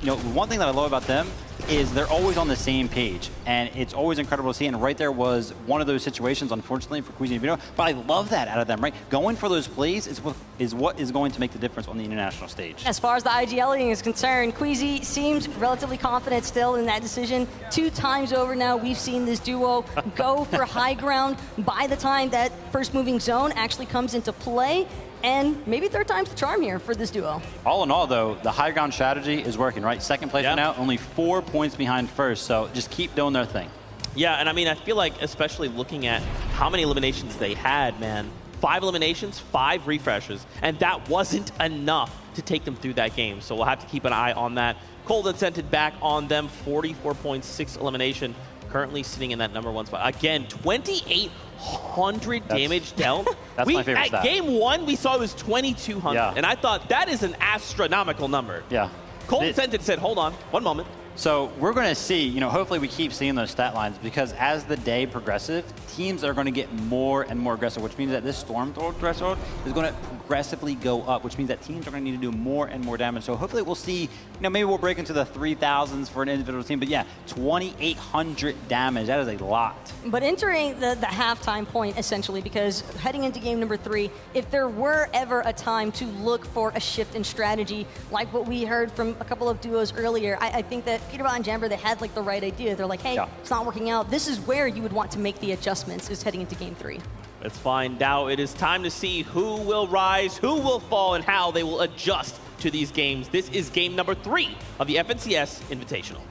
S2: you know, one thing that I love about them is they're always on the same page, and it's always incredible to see. And right there was one of those situations, unfortunately, for Queasy and Vino. But I love that out of them, right? Going for those plays is what is going to make the difference on the international stage.
S1: As far as the IGLing is concerned, Queasy seems relatively confident still in that decision. 2 times over now, we've seen this duo go for high ground by the time that first moving zone actually comes into play. And maybe 3rd time's the charm here for this duo.
S2: All in all, though, the high ground strategy is working, right? 2nd place right now, only 4 points behind 1st, so just keep doing their thing.
S3: Yeah, and I mean, I feel like, especially looking at how many eliminations they had, man, 5 eliminations, 5 refreshes, and that wasn't enough to take them through that game. So we'll have to keep an eye on that. Cold and Scented back on them, 44 points, 6 elimination, currently sitting in that number 1 spot. Again, 2,800 damage dealt.
S2: That's my favorite stat.
S3: At game 1, we saw it was 2,200, and I thought that is an astronomical number.
S2: Yeah.
S3: Cold and Scented said, hold on, one moment.
S2: So we're going to see, you know, hopefully we keep seeing those stat lines, because as the day progresses, teams are going to get more and more aggressive, which means that this storm threshold is going to progressively go up, which means that teams are going to need to do more and more damage. So hopefully we'll see, you know, maybe we'll break into the 3,000s for an individual team, but yeah, 2,800 damage, that is a lot.
S1: But entering the halftime point, essentially, because heading into game number 3, if there were ever a time to look for a shift in strategy, like what we heard from a couple of duos earlier, I think that Peterbot and Jamber, they had like the right idea. They're like, hey, it's not working out. This is where you would want to make the adjustments, is heading into game 3.
S3: Let's find out. It is time to see who will rise, who will fall, and how they will adjust to these games. This is game number 3 of the FNCS Invitational.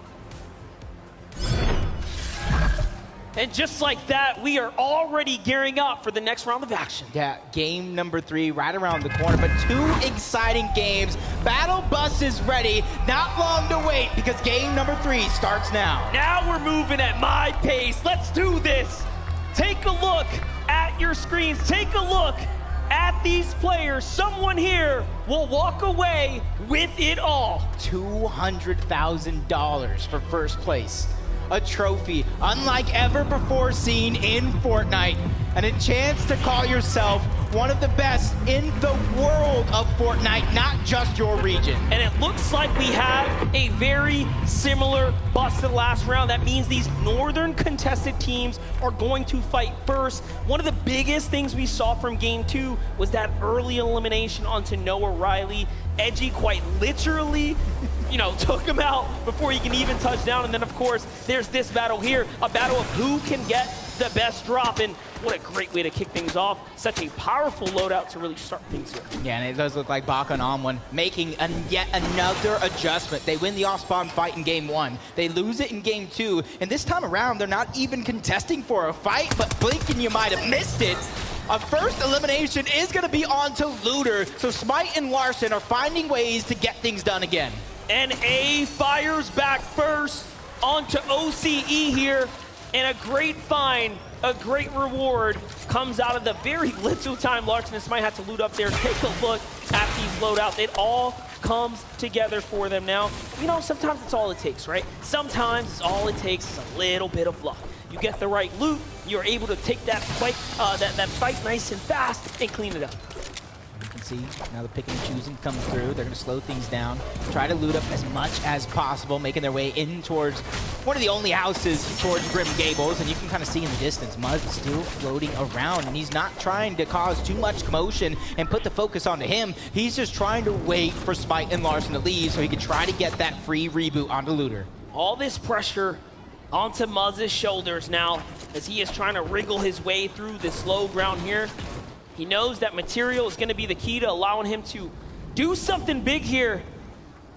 S6: And just like that, we are already gearing up for the next round of action.
S7: Yeah, game number 3 right around the corner, but 2 exciting games. Battle Bus is ready. Not long to wait, because game number 3 starts now.
S6: Now we're moving at my pace. Let's do this. Take a look at your screens. Take a look at these players, someone here will walk away with it all.
S7: $200,000 for first place. A trophy unlike ever before seen in Fortnite. And a chance to call yourself one of the best in the world of Fortnite, not just your region.
S6: And it looks like we have a very similar bust to the last round. That means these northern contested teams are going to fight first. One of the biggest things we saw from game 2 was that early elimination onto Noah Riley. Edgy quite literally, took him out before he can even touch down. And then, of course, there's this battle here, a battle of who can get the best drop. And what a great way to kick things off. Such a powerful loadout to really start things here.
S7: Yeah, and it does look like Baka and Onwon making yet another adjustment. They win the off-spawn fight in game 1. They lose it in game 2. And this time around, they're not even contesting for a fight, but blinking, you might have missed it. A first elimination is going to be on to Looter. So Smite and Larson are finding ways to get things done again.
S6: And A fires back first onto OCE here. And a great find, a great reward comes out of the very little time Larson and Smite had to loot up there. Take a look at these loadouts. It all comes together for them now. Sometimes it's all it takes, right? Sometimes it's all it takes is a little bit of luck. You get the right loot, you're able to take that fight, that fight nice and fast and clean it up.
S7: You can see now the picking and choosing comes through. They're going to slow things down, try to loot up as much as possible, making their way in towards one of the only houses towards Grim Gables. And you can kind of see in the distance, Muzz is still floating around, and he's not trying to cause too much commotion and put the focus onto him. He's just trying to wait for Smite and Larson to leave so he can try to get that free reboot onto Looter.
S6: All this pressure onto Muzz's shoulders now as he is trying to wriggle his way through this low ground here. He knows that material is going to be the key to allowing him to do something big here,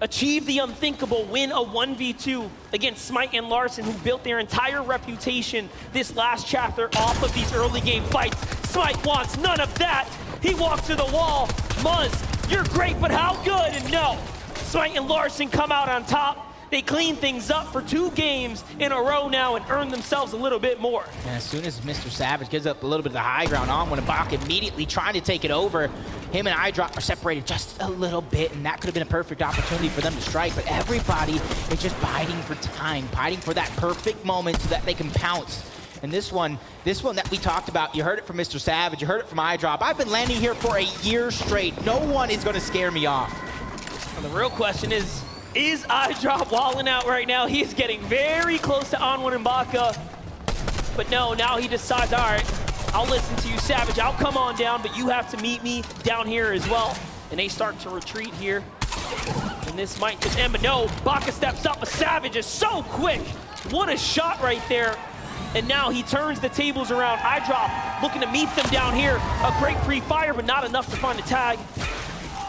S6: achieve the unthinkable, win a 1v2 against Smite and Larson, who built their entire reputation this last chapter off of these early game fights. Smite wants none of that. He walks to the wall. Muzz, you're great, but how good? And no, Smite and Larson come out on top. They clean things up for 2 games in a row now and earn themselves a little bit more.
S7: And as soon as Mr. Savage gives up a little bit of the high ground, Onwon and Baka immediately trying to take it over. Him and iDrop are separated just a little bit, and that could have been a perfect opportunity for them to strike, but everybody is just biding for time, biding for that perfect moment so that they can pounce. And this one that we talked about, you heard it from Mr. Savage, you heard it from iDrop. I've been landing here for a year straight. No one is going to scare me off.
S6: Well, the real question is iDrop walling out right now? He is getting very close to Onwon and Baka. But no, now he decides, all right, I'll listen to you, Savage. I'll come on down, but you have to meet me down here as well. And they start to retreat here. And this might just end, but no, Baka steps up, but Savage is so quick. What a shot right there. And now he turns the tables around. iDrop looking to meet them down here. A great pre-fire, but not enough to find a tag.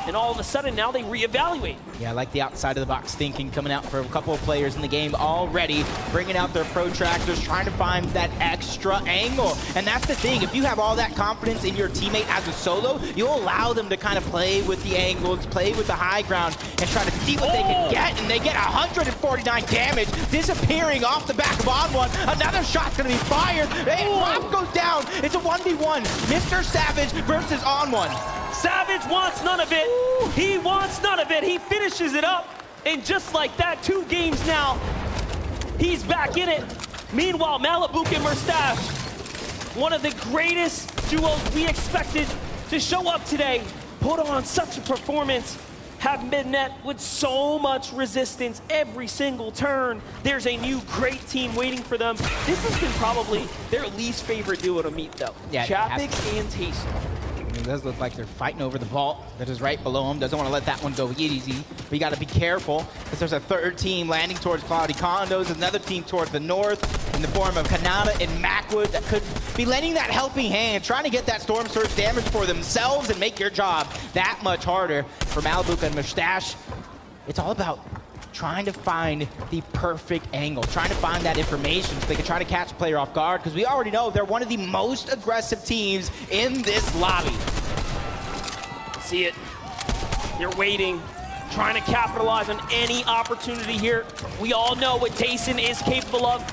S6: And all of a sudden, now they reevaluate.
S7: Yeah, I like the outside of the box thinking coming out for a couple of players in the game already, bringing out their protractors, trying to find that extra angle. And that's the thing, if you have all that confidence in your teammate as a solo, you'll allow them to kind of play with the angles, play with the high ground, and try to see what they can get. And they get 149 damage, disappearing off the back of Onwon. Another shot's gonna be fired. Hey, Wap goes down. It's a 1v1. Mr. Savage versus Onwon.
S6: Savage wants none of it. He wants none of it. He finishes it up. And just like that, 2 games now, he's back in it. Meanwhile, Malabuk and Mustache, one of the greatest duos we expected to show up today, put on such a performance, have been met with so much resistance every single turn. There's a new great team waiting for them. This has been probably their least favorite duo to meet, though.
S7: Yeah,
S6: Chapix and Tayson.
S7: It does look like they're fighting over the vault that is right below him. Doesn't want to let that one go easy. But you got to be careful because there's a 3rd team landing towards Cloudy Condos, another team towards the north in the form of Kanata and Macwood that could be lending that helping hand, trying to get that Storm Surge damage for themselves and make your job that much harder. For Malabuk and Mustache, it's all about trying to find the perfect angle, trying to find that information so they can try to catch a player off guard, because we already know they're one of the most aggressive teams in this lobby.
S6: See it. They're waiting, trying to capitalize on any opportunity here. We all know what Tayson is capable of.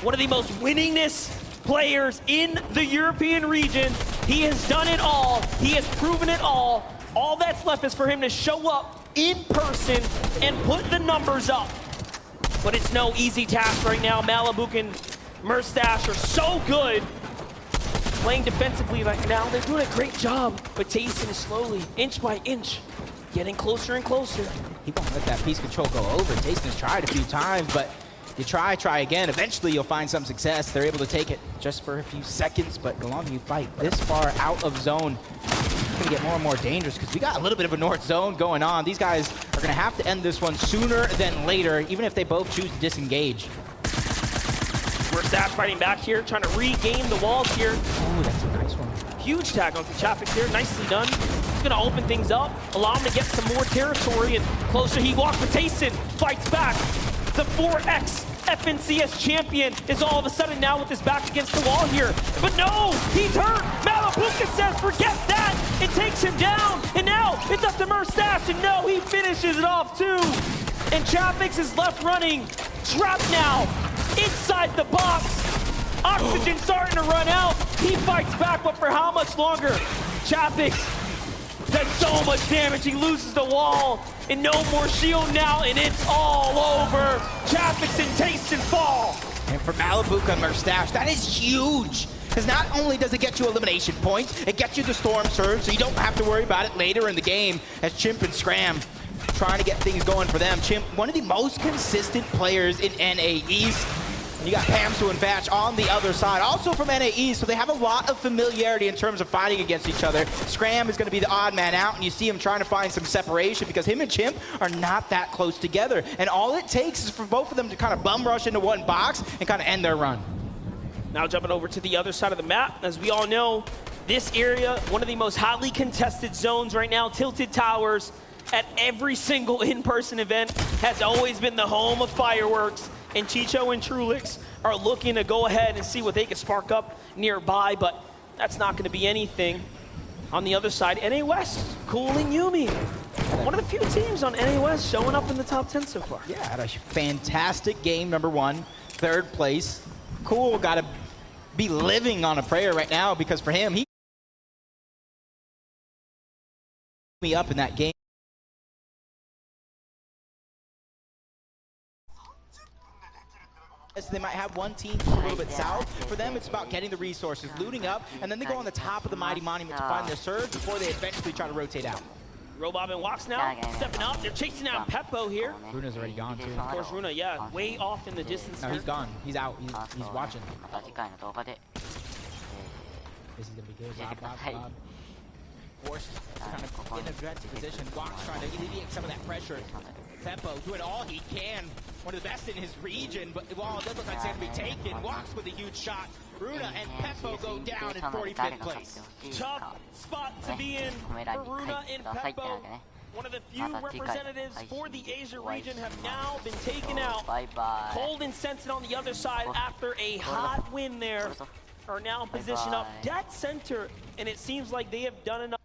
S6: One of the most winningest players in the European region. He has done it all. He has proven it all. All that's left is for him to show up in person and put the numbers up. But it's no easy task right now. Malabuk and Merstash are so good playing defensively right now. They're doing a great job, but Tayson is slowly, inch by inch, getting closer and closer.
S7: He won't let that piece control go over. Tayson has tried a few times, but you try again. Eventually, you'll find some success. They're able to take it just for a few seconds, but the longer you fight this far out of zone, it's going to get more and more dangerous because we got a little bit of a north zone going on. These guys are going to have to end this one sooner than later, even if they both choose to disengage.
S6: Merstash fighting back here, trying to regain the walls here.
S7: Oh, that's a nice one.
S6: Huge tag on Chapik here, nicely done. He's going to open things up, allow him to get some more territory, and closer he walks with Tayson, fights back. The 4X FNCS champion is all of a sudden now with his back against the wall here. But no, he's hurt. Malabuka says, forget that. It takes him down. And now it's up to Merstash. And no, he finishes it off too. And Chapix is left running, trapped now, inside the box. Oxygen starting to run out. He fights back, but for how much longer? Chapix does so much damage. He loses the wall. And no more shield now, and it's all over. Chapix and Tayson fall.
S7: And for Malabuka and Merstash, that is huge. Because not only does it get you elimination points, it gets you the Storm Surge, so you don't have to worry about it later in the game as Chimp and Scram trying to get things going for them. Chimp, one of the most consistent players in NA East. You got Pamsu and Vatch on the other side, also from NA East, so they have a lot of familiarity in terms of fighting against each other. Scram is going to be the odd man out, and you see him trying to find some separation because him and Chimp are not that close together. And all it takes is for both of them to kind of bum rush into one box and kind of end their run.
S6: Now jumping over to the other side of the map, as we all know, this area, one of the most highly contested zones right now, Tilted Towers, at every single in-person event, has always been the home of fireworks. And Chicho and Trulix are looking to go ahead and see what they can spark up nearby, but that's not going to be anything. On the other side, NA West, cooling Yumi. One of the few teams on NA West showing up in the top 10 so far.
S7: Yeah, had a fantastic game, number one, third place. Cool, got to be living on a prayer right now because for him, he me up in that game. They might have one team a little bit south. For them, it's about getting the resources, looting up, and then they go on the top of the Mighty Monument to find their surge before they eventually try to rotate out.
S6: Robob and Walks now, stepping up. They're chasing down Peppo here.
S7: Runa's already gone, too.
S6: Of course, Runa, yeah, way off in the distance.
S7: No, he's gone. He's out. He's watching. This is going to be good. Bob. Forced kind of in a defensive position. Walks trying to alleviate some of that pressure. Peppo doing all he can. One of the best in his region, but while it does look like it's going to be taken, Walks with a huge shot. Runa and Peppo go down in 45th place.
S6: Tough spot to be in for Runa and Peppo. One of the few representatives for the Asia region have now been taken out. Cold and Sensed on the other side after a hot win there are now positioned up dead center, and it seems like they have done enough.